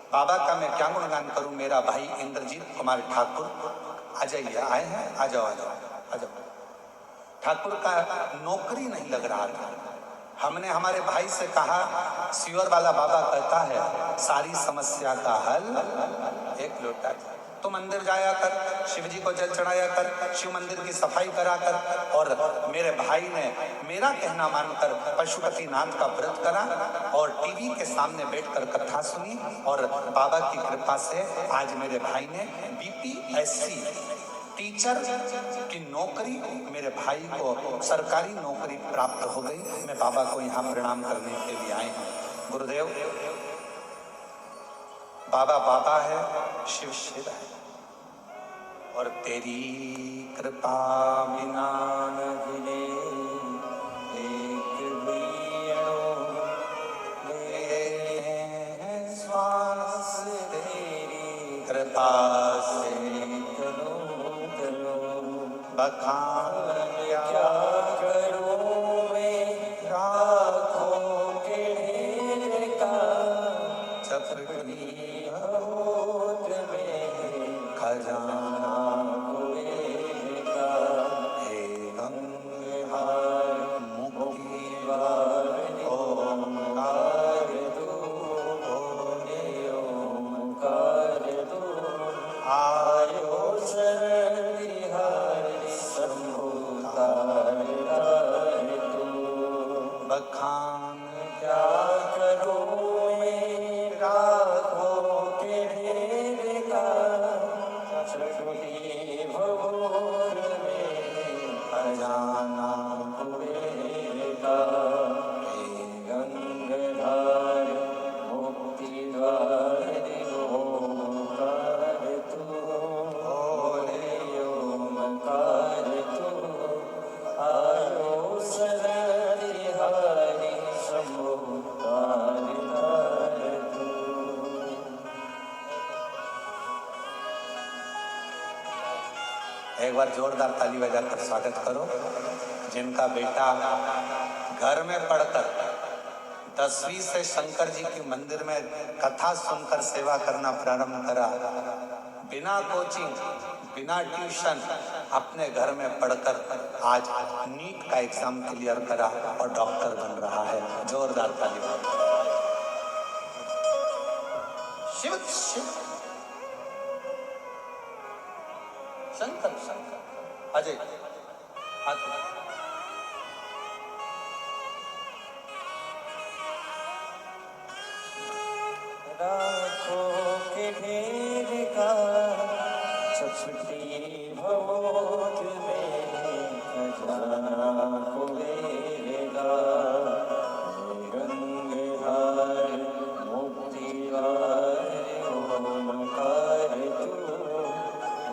[SPEAKER 1] बाबा का मैं क्या गुणगान करूं। मेरा भाई इंद्रजीत कुमार ठाकुर, आ जाइए, आए हैं, आ जाओ, आ जाओ, आ जाओ। ठाकुर का नौकरी नहीं लग रहा था। हमने हमारे भाई से कहा, सियोर वाला बाबा कहता है सारी समस्या का हल एक लोटा। तो मंदिर जाया कर, शिव जी को जल चढ़ाया कर, शिव मंदिर की सफाई करा कर। और मेरे भाई ने मेरा कहना मानकर पशुपतिनाथ का व्रत करा और टीवी के सामने बैठकर कथा सुनी। और बाबा की कृपा से आज मेरे भाई ने BPSC टीचर की नौकरी, मेरे भाई को सरकारी नौकरी प्राप्त हो गई। मैं बाबा को यहाँ प्रणाम करने के लिए आए हूँ। गुरुदेव, बाबा बाबा है, शिव शिव है। और तेरी कृपा बिना
[SPEAKER 2] न हिले एक भी अणु, लेते हैं श्वास तेरी
[SPEAKER 1] कृपा से
[SPEAKER 2] तनो तनो।
[SPEAKER 1] बखान
[SPEAKER 2] क्या करूं मैं राखों के ढेर का,
[SPEAKER 1] चपटी
[SPEAKER 2] भभूत में
[SPEAKER 1] खजाना
[SPEAKER 2] कुबेर का।
[SPEAKER 1] हे
[SPEAKER 2] गंगाहार
[SPEAKER 1] मुक्ति
[SPEAKER 2] द्वार
[SPEAKER 1] ओंकार
[SPEAKER 2] तू, हे ओंकार तू। आयो शरण बिहारी शंभु तार तार तू।
[SPEAKER 1] बखान
[SPEAKER 2] क्या करूं मैं राखों के ढेर का, चपटी भभूत में खजाना कुबेर का। हे गंगाधार मुक्ति द्वार ओंकार तू, बोले ओंकार तू। आयो शरण बिहारी शंभु तार तार तू।
[SPEAKER 1] एक बार जोरदार ताली बजाकर स्वागत करो जिनका बेटा घर में पढ़कर 10वीं से शंकर जी के मंदिर में कथा सुनकर सेवा करना प्रारंभ करा, बिना कोचिंग बिना ट्यूशन अपने घर में पढ़कर आज नीट का एग्जाम क्लियर करा और डॉक्टर बन रहा है। जोरदार ताली बजाओ। शिव शिव शंकर शंकर अजय हाथ
[SPEAKER 2] राखों के ढेर का, चपटी भभूत में खजाना कुबेर का। हे गंगाहार मुक्ति द्वार ओंकार तू,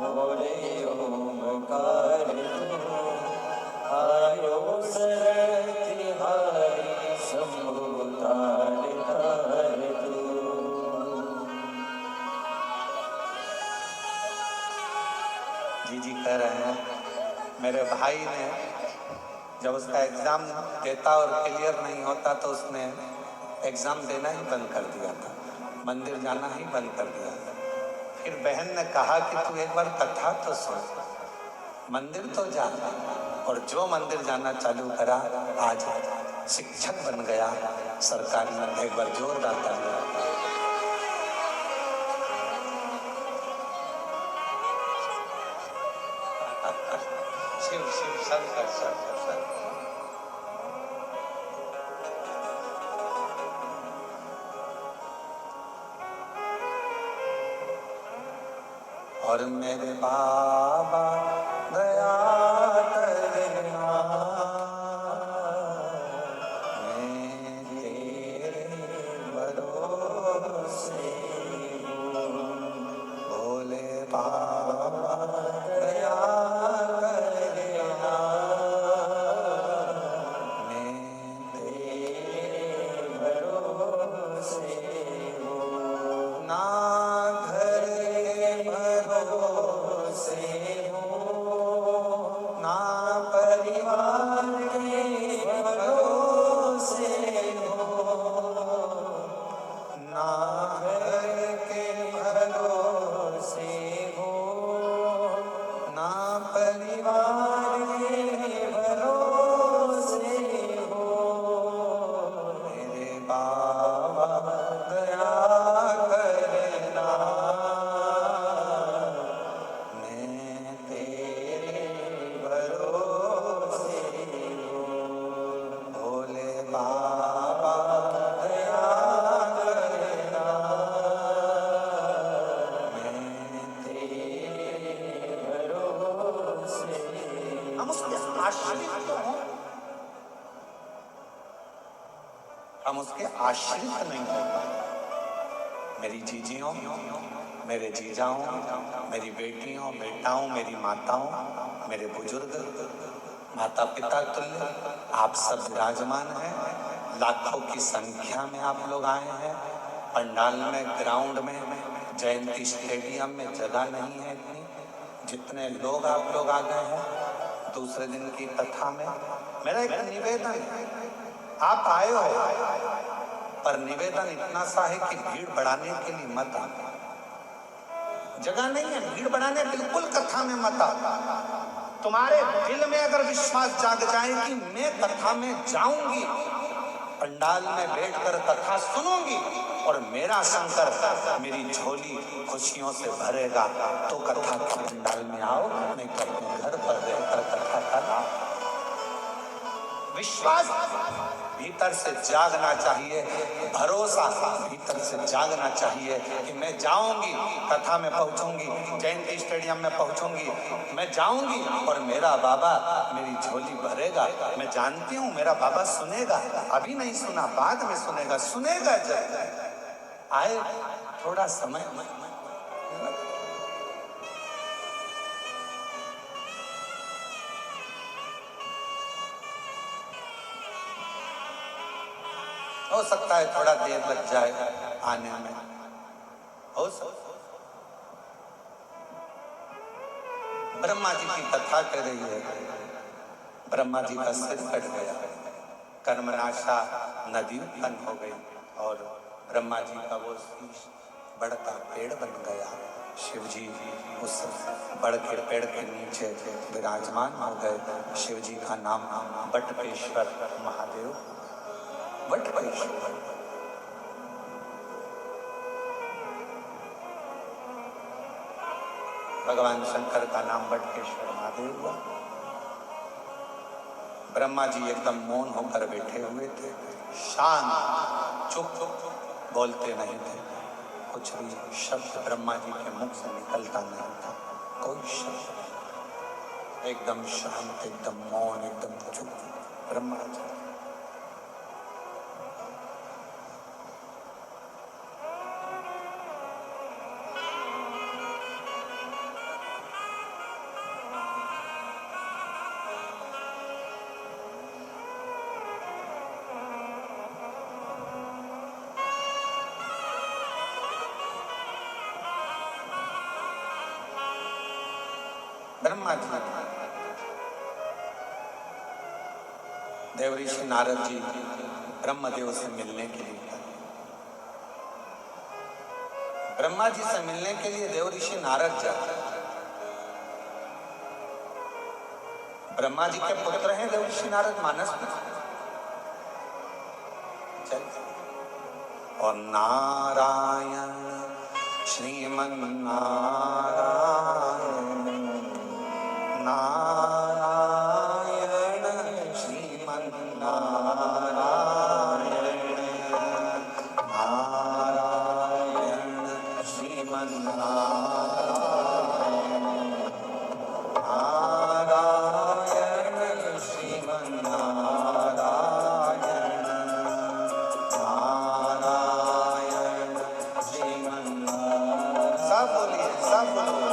[SPEAKER 2] बोले ओंकार तू। आयो शरण तिहारी शंभु तार तार तू।
[SPEAKER 1] जी जी कह रहे हैं मेरे भाई ने जब उसका एग्जाम देता और क्लियर नहीं होता तो उसने एग्जाम देना ही बंद कर दिया था, मंदिर जाना ही बंद कर दिया था। फिर बहन ने कहा कि तू एक बार कथा तो सुन, मंदिर तो जा, और जो मंदिर जाना चालू करा आज शिक्षक बन गया सरकारी में। एक बार जोरदार ताली। शिव शिव शंकर शंकर शंकर। और मेरे बाबा दया करना, मैं तेरे भरोसे हूँ। भोले बाबा दया करना, मैं तेरे
[SPEAKER 2] भरोसे हो
[SPEAKER 1] ना घर के
[SPEAKER 2] भरोसे हो,
[SPEAKER 1] ना
[SPEAKER 2] परिवार के भरोसे हो,
[SPEAKER 1] ना
[SPEAKER 2] घर के भरोसे हो,
[SPEAKER 1] ना
[SPEAKER 2] परिवार के भरोसे हो।
[SPEAKER 1] मेरे बाबा दया करना, मैं तेरे
[SPEAKER 2] भरोसे हो
[SPEAKER 1] भोले बाबा
[SPEAKER 2] दया करना,
[SPEAKER 1] मैं
[SPEAKER 2] तेरे भरोसे।
[SPEAKER 1] हम उसके आश्रित तो हों, हम उसके आश्रित नहीं हो। मेरी जीजियों मेरे जीजाओं, मेरी बेटियों, बेटाओं, मेरी माताओं, मेरे बुजुर्ग, माता पिता तुल्य आप सब विराजमान हैं। लाखों की संख्या में आप लोग आए हैं। पंडाल में, ग्राउंड में, जयंती स्टेडियम में जगह नहीं है इतनी, जितने लोग आप लोग आ गए हैं दूसरे दिन की कथा में। मेरा एक निवेदन है, आप आए हो पर निवेदन इतना सा है कि भीड़ बढ़ाने के लिए मत आना। जगह नहीं है, भीड़ बढ़ाने बिल्कुल कथा में मत आना। तुम्हारे दिल में अगर विश्वास जाग जाए कि मैं कथा में जाऊंगी, पंडाल में बैठकर कथा सुनूंगी और मेरा शंकर मेरी झोली खुशियों से भरेगा, तो कथा के पंडाल में आओ, नहीं तो अपने घर पर रहकर कथा करो। विश्वास भीतर से जागना चाहिए, भरोसा भीतर से जागना चाहिए कि मैं जाऊंगी, कथा में पहुंचूंगी, जयंती स्टेडियम में पहुंचूंगी, मैं जाऊंगी और मेरा बाबा मेरी झोली भरेगा। मैं जानती हूँ मेरा बाबा सुनेगा, अभी नहीं सुना, बाद में सुनेगा, सुनेगा जब आए थोड़ा समय। हो सकता है थोड़ा देर लग जाए आने में, हो सकता। ब्रह्मा जी की कथा कर रही है। ब्रह्मा जी का सिर कट गया, कर्मनाशा नदी उत्पन्न हो गई और ब्रह्मा जी का वो शीश बढ़ता पेड़ बन गया। शिव जी उस बड़ के पेड़ के नीचे विराजमान हो गए। शिव जी का नाम बटपेश्वर महादेव, बटपेश्वर। भगवान शंकर का नाम बटकेश्वर महादेव हुआ। ब्रह्मा जी एकदम मौन होकर बैठे हुए थे, शांत, चुप, बोलते नहीं थे। कुछ भी शब्द ब्रह्मा जी के मुख से निकलता नहीं था, कोई शब्द। एकदम शांत, एकदम मौन, एकदम चुप ब्रह्मा जी। ब्रह्मा जी, देव ऋषि नारद जी ब्रह्मदेव से मिलने के लिए, ब्रह्मा जी से मिलने के लिए देव ऋषि नारद जाते। ब्रह्मा जी के पुत्र हैं देव ऋषि नारद, मानस में चल। और नारायण श्रीमन नारायण, नारायण श्रीमन नारायण, नारायण श्रीमन नारायण, नारायण श्रीमन नारायण, नारायण श्रीमन नारायण। सब बोलिए, सब बोलिए।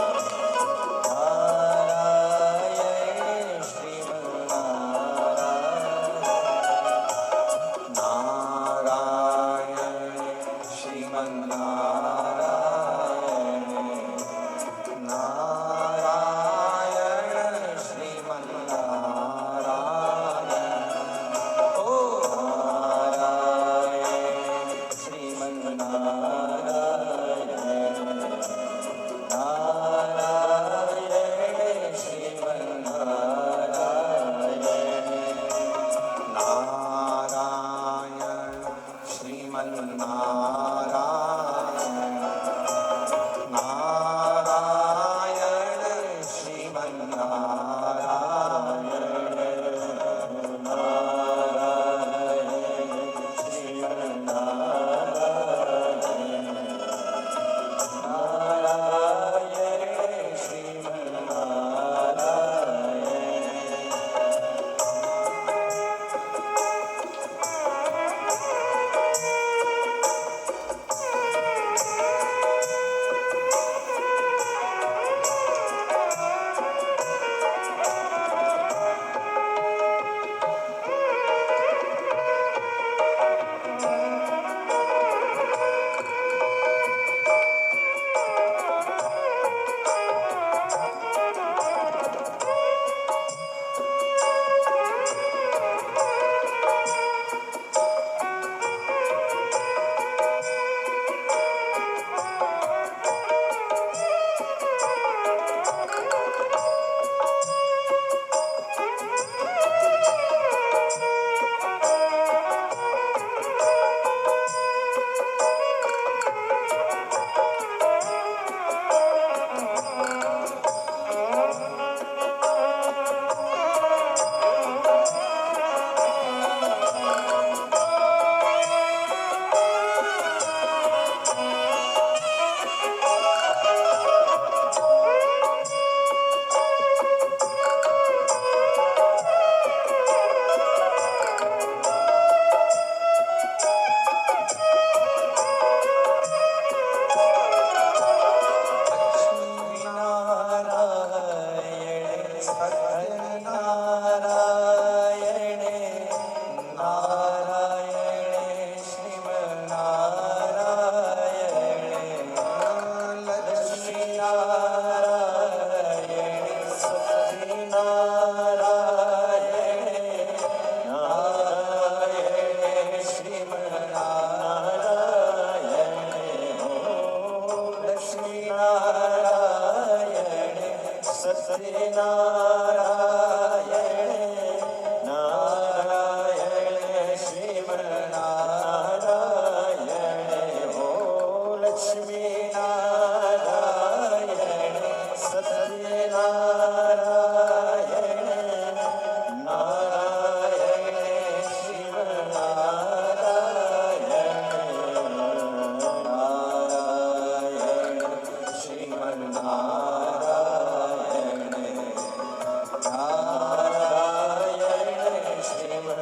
[SPEAKER 2] सत्यनारायण नारायण श्रीमन्नारायण हो लक्ष्मी नारायण सत्यनारायण नारायण श्रीमन्नारायण नारायण श्रीमन्नारायण नारायण श्रीमन्नारायण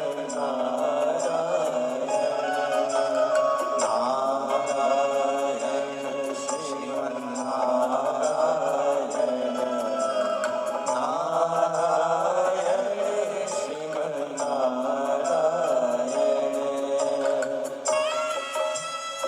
[SPEAKER 2] नारायण श्रीमन्नारायण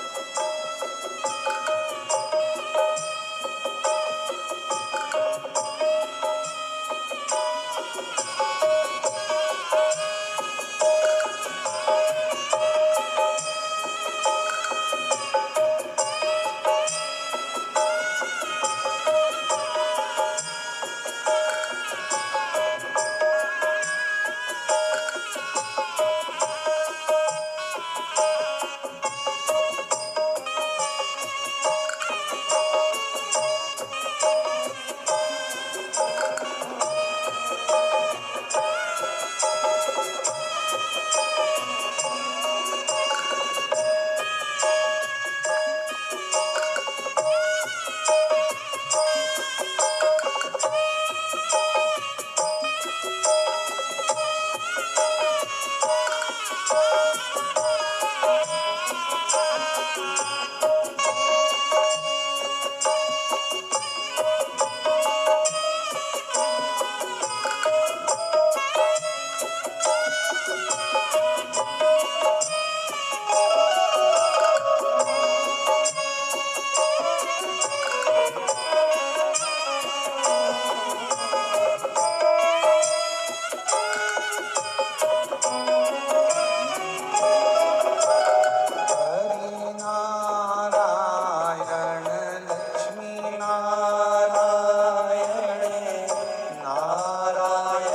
[SPEAKER 2] नारायण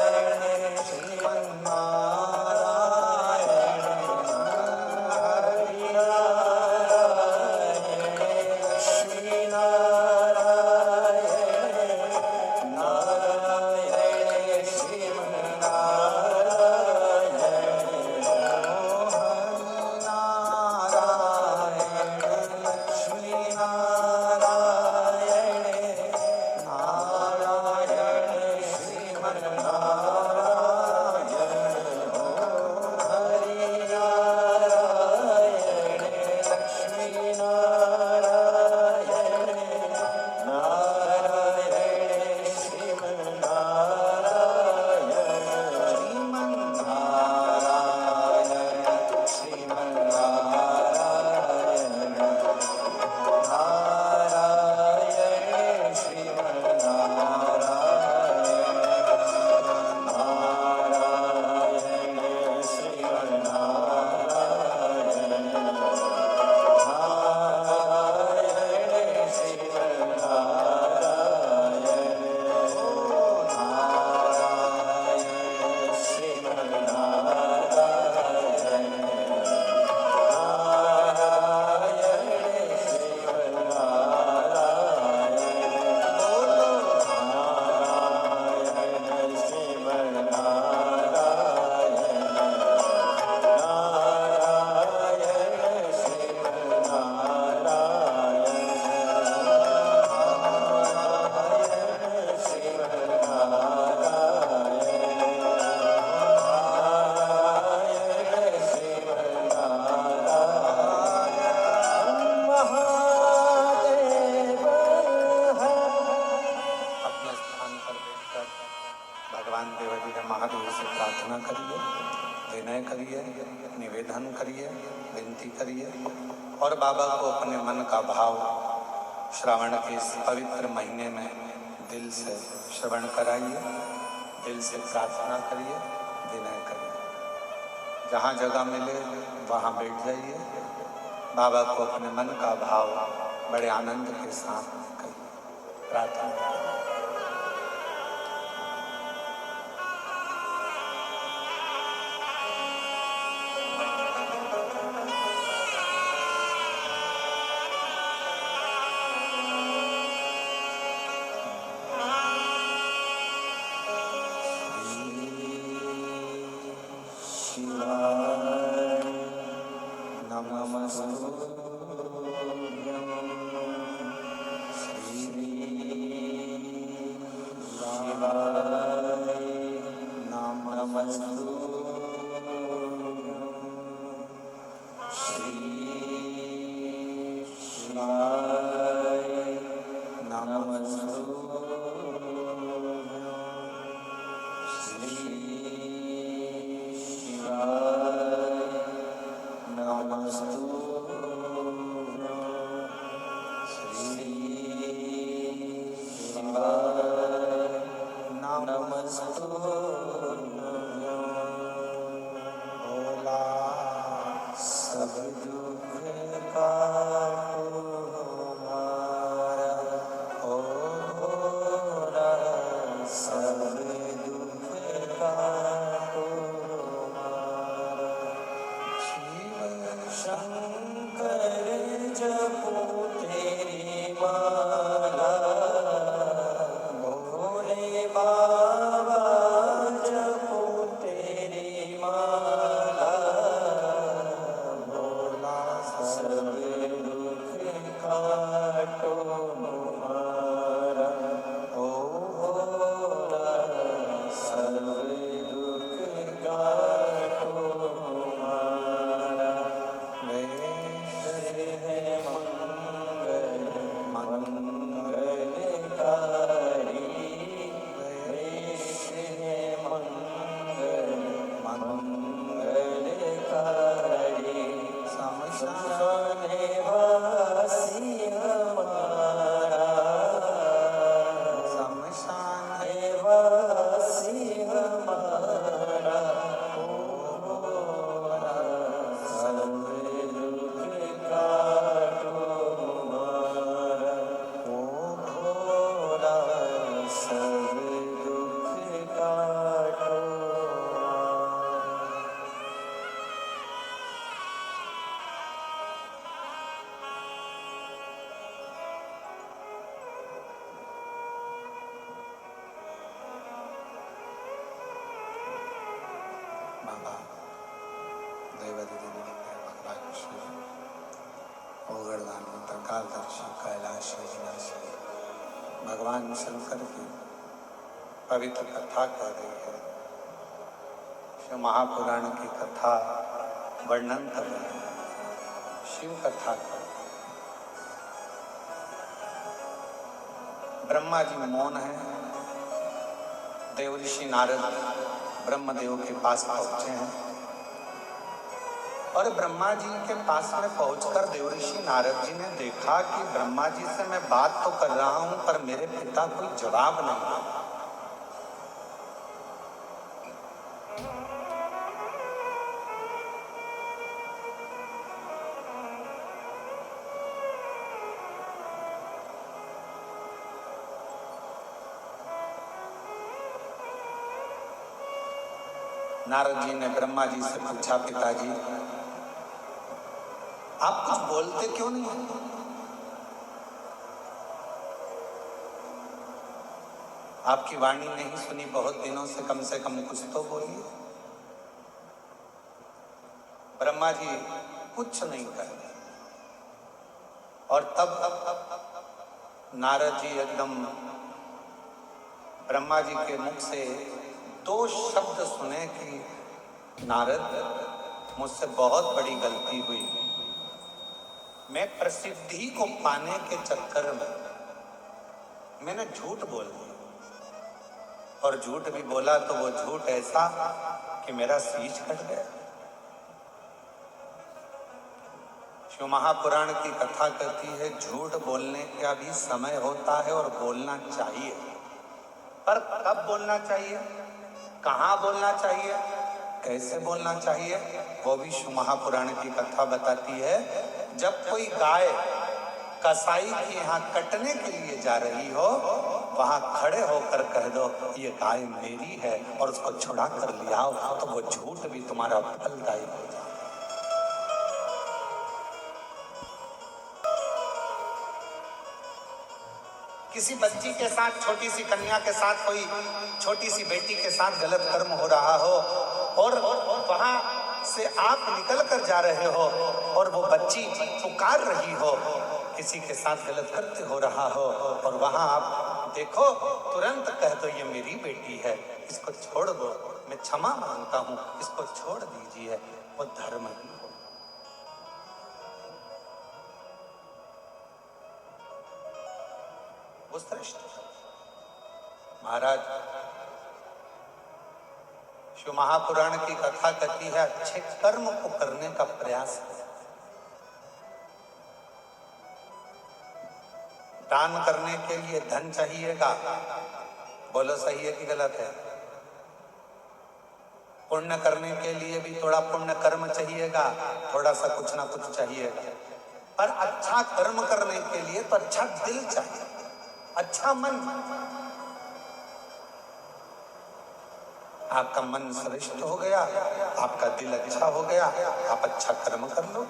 [SPEAKER 2] श्रीमन्नारायण
[SPEAKER 1] हरि नारायण लक्ष्मी नारायण नारायण श्रीमन्नारायण हरि
[SPEAKER 2] लक्ष्मी नारायण नारायण
[SPEAKER 1] प्रार्थना करिए, विनय करिए, निवेदन करिए, विनती करिए और बाबा को अपने मन का भाव श्रावण के इस पवित्र महीने में दिल से श्रवण कराइए, दिल से प्रार्थना करिए, विनय करिए। जहाँ जगह मिले वहाँ बैठ जाइए, बाबा को अपने मन का भाव बड़े आनंद के साथ करिए, प्रार्थना करिए।
[SPEAKER 2] शिवाय
[SPEAKER 1] नमस्तुभ्यं
[SPEAKER 2] श्री
[SPEAKER 1] शिवाय
[SPEAKER 2] नमस्तुभ्यं श्री
[SPEAKER 1] शिवाय
[SPEAKER 2] शिवाय नमस्तुभ्यं श्री शिवाय नमस्तुभ्यं श्री शिवाय नमस्तुभ्यं
[SPEAKER 1] भोला
[SPEAKER 2] सब दुख काटो हमारा ओ भोला सब दुख काटो हमारा
[SPEAKER 1] शिव
[SPEAKER 2] शंकर जपो तेरी माला भोले बाबा जपो तेरी माला
[SPEAKER 1] भोला
[SPEAKER 2] सब दुख काटो हमारा ओ भोला सब दुख काटो हमारा
[SPEAKER 1] वैष्णव
[SPEAKER 2] है मंगल मंगलकारी वेश है मंगल मंगलकारी शमशाने वासी हमारा
[SPEAKER 1] शमशान
[SPEAKER 2] वासी हमारा ओ भोला सब दुख काटो हमारा ओ भोला सब दुख काटो हमारा।
[SPEAKER 1] बाबा देवादिदेव भगवान शिव ओगरदान कालदर्शी कैलाशी विनाशी भगवान शंकर की पवित्र कथा कह रही है। शिव महापुराण की कथा वर्णन कर रही है। शिव कथा कर रही है। ब्रह्मा जी मौन है। देवऋषि नारद ब्रह्मदेव के पास पहुंचे हैं और ब्रह्मा जी के पास में पहुंचकर देवऋषि नारद जी ने देखा कि ब्रह्मा जी से मैं बात तो कर रहा हूं पर मेरे पिता कोई जवाब नहीं। नारद जी ने ब्रह्मा जी से पूछा, पिताजी आप कुछ बोलते क्यों नहीं हैं? आपकी वाणी नहीं सुनी बहुत दिनों से कम कुछ तो बोलिए। ब्रह्मा जी कुछ नहीं कर रहे और तब नारद जी एकदम ब्रह्मा जी के मुख से दो शब्द सुने कि नारद मुझसे बहुत बड़ी गलती हुई। मैं प्रसिद्धि को पाने के चक्कर में मैंने झूठ बोल दिया और झूठ भी बोला तो वो झूठ ऐसा कि मेरा शीश कट गया। शिव महापुराण की कथा कहती है झूठ बोलने का भी समय होता है और बोलना चाहिए, पर कब बोलना चाहिए, कहाँ बोलना चाहिए, कैसे बोलना चाहिए, वो भी शिव महापुराण की कथा बताती है। जब कोई गाय कसाई के यहाँ कटने के लिए जा रही हो, वहां खड़े होकर कह दो ये गाय मेरी है और उसको छुड़ा कर ले आओ, तो वो झूठ भी तुम्हारा फलदायी हो जाए। किसी बच्ची के साथ, छोटी सी कन्या के साथ, कोई छोटी सी बेटी के साथ गलत कर्म हो रहा हो और वहां से आप निकल कर जा रहे हो और वो बच्ची पुकार रही हो, किसी के साथ गलत कृत्य हो रहा हो, और वहां आप देखो, तुरंत कह दो ये मेरी बेटी है, इसको छोड़ दो, मैं क्षमा मांगता हूं, इसको छोड़ दीजिए, वो धर्म ही हो। वो श्रेष्ठ महाराज। शिव महापुराण की कथा कहती है अच्छे कर्म को करने का प्रयास है। दान करने के लिए धन चाहिएगा, बोलो सही है कि गलत है? पुण्य करने के लिए भी थोड़ा पुण्य कर्म चाहिएगा, थोड़ा सा कुछ ना कुछ चाहिएगा। पर अच्छा कर्म करने के लिए तो अच्छा दिल चाहिए, अच्छा मन। आपका मन श्रेष्ठ हो गया, आपका दिल अच्छा हो गया, आप अच्छा कर्म कर लो।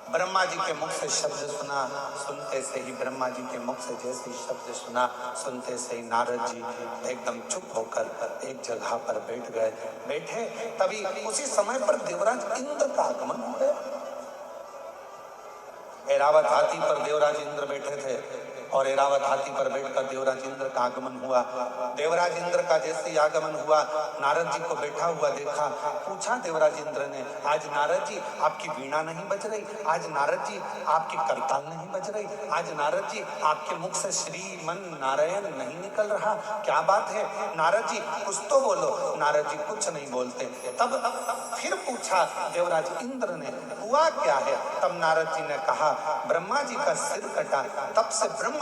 [SPEAKER 1] ब्रह्मा जी के मुख से शब्द सुना, सुनते से ही ब्रह्मा जी के मुख से जैसे ही शब्द सुना, सुनते से ही नारद जी एकदम चुप होकर एक जगह पर बैठ गए। बैठे तभी उसी समय पर देवराज इंद्र का आगमन हो गया। ऐरावत हाथी पर देवराज इंद्र बैठे थे और ऐरावत हाथी पर बैठकर देवराज इंद्र का आगमन हुआ। देवराज इंद्र का जैसे ही आगमन हुआ, नारद जी को बैठा हुआ देखा, पूछा देवराज इंद्र ने, आज नारद जी आपकी वीणा नहीं बज रही, आज नारद जी आपकी करताल नहीं बज रही, आज नारद जी आपके मुख से श्रीमन नारायण नहीं निकल रहा, क्या बात है? नारद जी कुछ तो बोलो। नारद जी कुछ नहीं बोलते। तब फिर पूछा देवराज इंद्र ने, हुआ क्या है? तब नारद जी ने कहा, ब्रह्मा जी का सिर कटा, तब से ब्रह्मदेव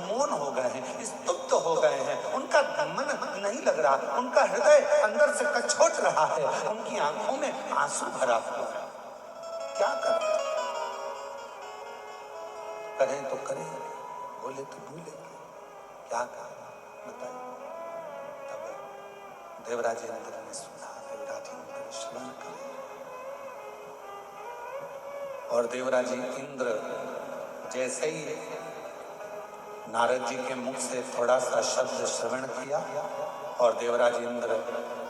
[SPEAKER 1] मौन हो गए हैं, स्तब्ध हो गए हैं, उनका मन नहीं लग रहा, उनका हृदय अंदर से कछोट रहा है, उनकी आंखों में आंसू भरा हुआ है। क्या करें? करें तो करें, बोले तो भूले, क्या करें बताइए? तब देवराज इंद्र ने सुना, देवराज इंद्र श्रवण करे, और देवराज इंद्र जैसे ही नारद जी के मुख से थोड़ा सा शब्द श्रवण किया और देवराज इंद्र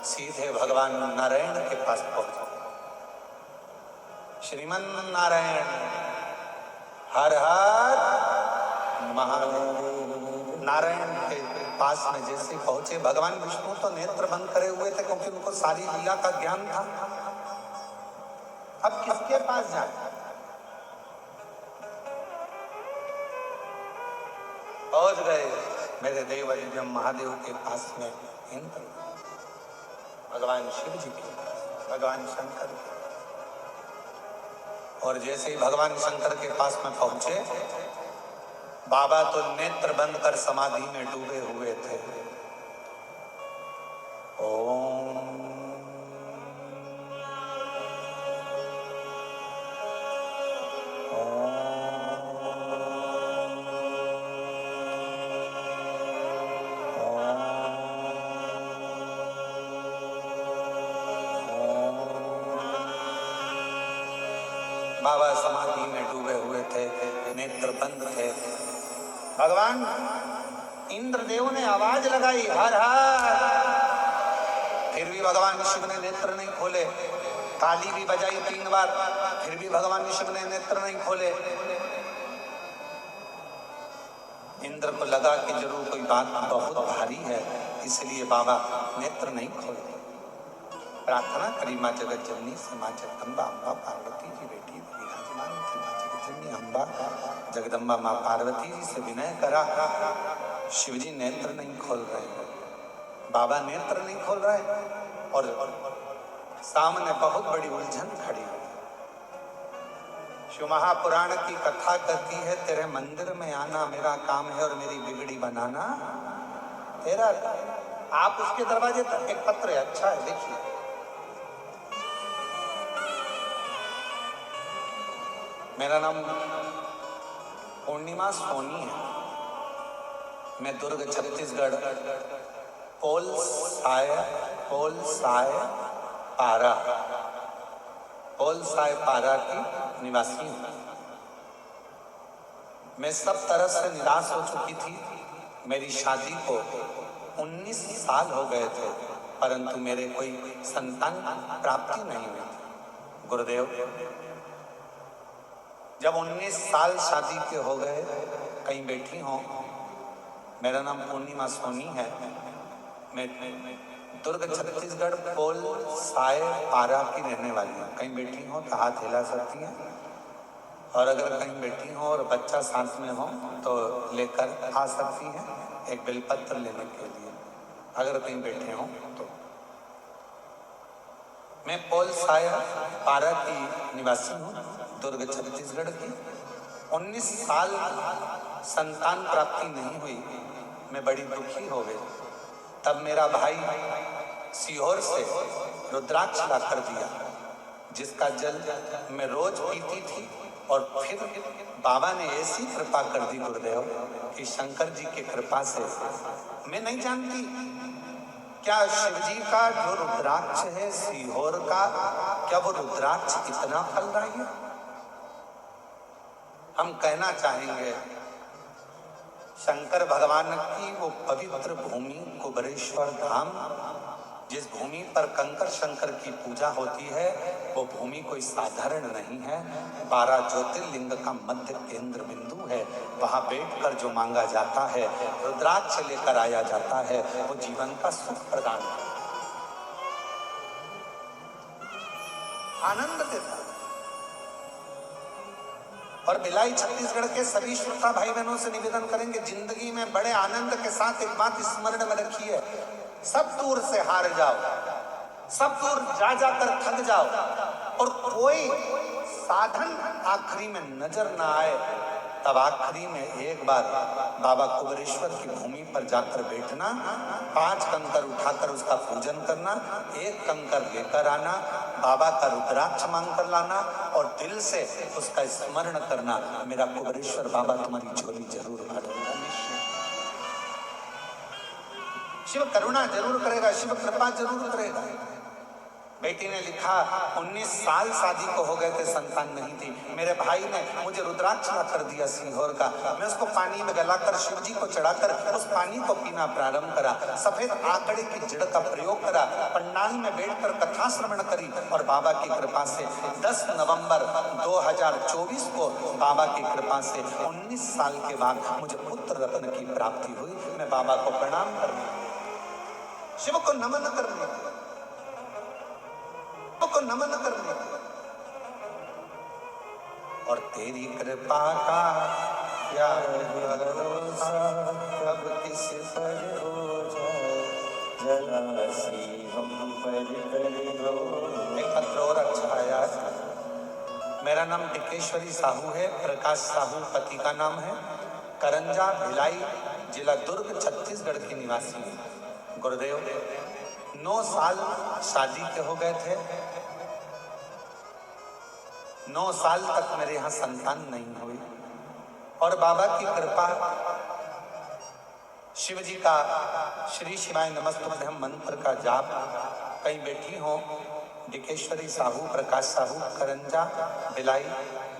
[SPEAKER 1] सीधे भगवान नारायण के पास पहुंचे। श्रीमन नारायण हर हर महादेव। नारायण के पास में जैसे पहुंचे, भगवान विष्णु तो नेत्र बंद करे हुए थे क्योंकि उनको सारी लीला का ज्ञान था। अब किसके पास जाए? पहुंच गए मेरे देव जब महादेव के पास में इंद्र, भगवान शिव जी के पास, भगवान शंकर के। और जैसे ही भगवान शंकर के पास में पहुंचे, बाबा तो नेत्र बंद कर समाधि में डूबे हुए थे। ओम बाबा समाधि में डूबे हुए थे, नेत्र बंद थे। भगवान इंद्रदेव ने आवाज लगाई, हर हर। फिर भी भगवान शिव ने नेत्र नहीं खोले। ताली भी बजाई 3 बार, फिर भी भगवान शिव ने नेत्र नहीं खोले। इंद्र को लगा कि जरूर कोई बात बहुत भारी है, इसलिए बाबा नेत्र नहीं खोले। प्रार्थना करी माँ जगत जननी से, माँ जगदम्बा अम्बा पार्वती जी बेटी विराजमान थी। माँ जगत जननी अम्बा जगदम्बा माँ पार्वती जी से विनय करा। शिवजी नेत्र नहीं खोल रहे, बाबा नेत्र नहीं खोल रहे, और सामने बहुत बड़ी उलझन खड़ी हुई। शिव महापुराण की कथा कहती है, तेरे मंदिर में आना मेरा काम है और मेरी बिगड़ी बनाना तेरा काम। आप उसके दरवाजे तक, एक पत्र है, अच्छा है, देखिए। मेरा नाम पूर्णिमा सोनी है। मैं दुर्ग छत्तीसगढ़ पोल साय पारा की निवासी हूँ। मैं सब तरह से निराश हो चुकी थी। मेरी शादी को 19 साल हो गए थे। परंतु मेरे कोई संतान प्राप्ति नहीं हुई थी। गुरुदेव, जब 19 साल शादी के हो गए, कहीं बैठी हो, मेरा नाम पूर्णिमा सोनी है, मैं दुर्ग छत्तीसगढ़ पोल साय पारा की रहने वाली हूँ। कहीं बैठी हो तो हाथ हिला सकती हैं, और अगर कहीं बैठी हो और बच्चा साथ में हो तो लेकर आ सकती हैं एक बेलपत्र लेने के लिए, अगर कहीं बैठे हो तो। मैं पोल साय पारा की निवासी हूँ, दुर्ग छत्तीसगढ़ की। 19 साल संतान प्राप्ति नहीं हुई, मैं बड़ी दुखी हो गई। तब मेरा भाई सीहोर से रुद्राक्ष ला कर दिया, जिसका जल मैं रोज पीती थी। और फिर बाबा ने ऐसी कृपा कर दी गुरुदेव कि शंकर जी की कृपा से, मैं नहीं जानती क्या शिव जी का जो रुद्राक्ष है सीहोर का, क्या वो रुद्राक्ष इतना फलदायी है? हम कहना चाहेंगे शंकर भगवान की वो पवित्र भूमि कुबेरेश्वर धाम, जिस भूमि पर कंकर शंकर की पूजा होती है, वो भूमि कोई साधारण नहीं है। 12 ज्योतिर्लिंग का मध्य केंद्र बिंदु है। वहां बैठकर जो मांगा जाता है, रुद्राक्ष लेकर आया जाता है, वो जीवन का सुख प्रदान है, आनंद देता है। और भिलाई छत्तीसगढ़ के सभी श्रोता भाई बहनों से निवेदन करेंगे, जिंदगी में बड़े आनंद के साथ एक बात स्मरण में रखिए, सब दूर से हार जाओ, सब दूर जा जाकर थक जाओ, और कोई साधन आखिरी में नजर ना आए, तब आखिरी में एक बार बाबा कुबेरेश्वर की भूमि पर जाकर बैठना, 5 कंकर उठाकर उसका पूजन करना, 1 कंकर लेकर आना, बाबा का रुद्राक्ष मांग कर लाना, और दिल से उसका स्मरण करना, मेरा कुबेरेश्वर बाबा तुम्हारी झोली जरूर भरेगा। शिव करुणा जरूर करेगा, शिव कृपा जरूर करेगा। बेटी ने लिखा, 19 साल शादी को हो गए थे, संतान नहीं थी। मेरे भाई ने मुझे रुद्राक्ष ला कर दिया सीहोर का, मैं उसको पानी में गलाकर शिव जी को चढ़ाकर उस पानी को पीना प्रारंभ करा, सफेद आंकड़े की जड़ का प्रयोग करा, पंडाल में बैठकर कथा श्रवण करी, और बाबा की कृपा से 10 नवंबर 2024 को बाबा की कृपा से 19 साल के बाद मुझे पुत्र रत्न की प्राप्ति हुई। मैं बाबा को प्रणाम करने, शिव को नमन करने, को नमन करने, और तेरी कृपा का क्या भरोसा, कब किस पर हो जाए, जरा सी हम पर कर दो। एक पत्र और अच्छा आया है। मेरा नाम टिकेश्वरी साहू है, प्रकाश साहू पति का नाम है, करंजा भिलाई जिला दुर्ग छत्तीसगढ़ की निवासी है। गुरुदेव, 9 साल शादी के हो गए थे, 9 साल तक मेरे यहाँ संतान नहीं हुई, और बाबा की कृपा, शिव जी का श्री शिवाय नमस्तुभ्यम मंत्र का जाप, कहीं बैठी हो, डिकेश्वरी साहू, प्रकाश साहू, करंजा भिलाई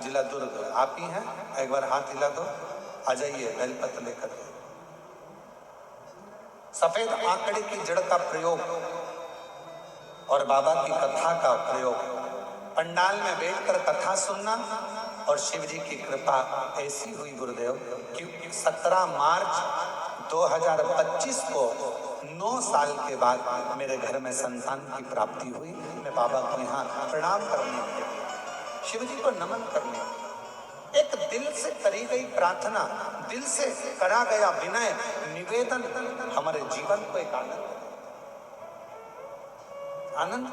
[SPEAKER 1] जिला दुर्ग, आप ही हैं? एक बार हाथ हिला दो, आ जाइए बेलपत्र लेकर। सफेद आंकड़े की जड़ का प्रयोग और बाबा की कथा का प्रयोग, पंडाल में बैठकर कथा सुनना, और शिव जी की कृपा ऐसी हुई गुरुदेव कि 17 मार्च 2025 को 9 साल के बाद मेरे घर में संतान की प्राप्ति हुई। मैं बाबा को यहाँ प्रणाम करने, शिव जी को नमन करने, एक दिल से करी गई प्रार्थना, दिल से करा गया विनय निवेदन हमारे जीवन को एक आनंद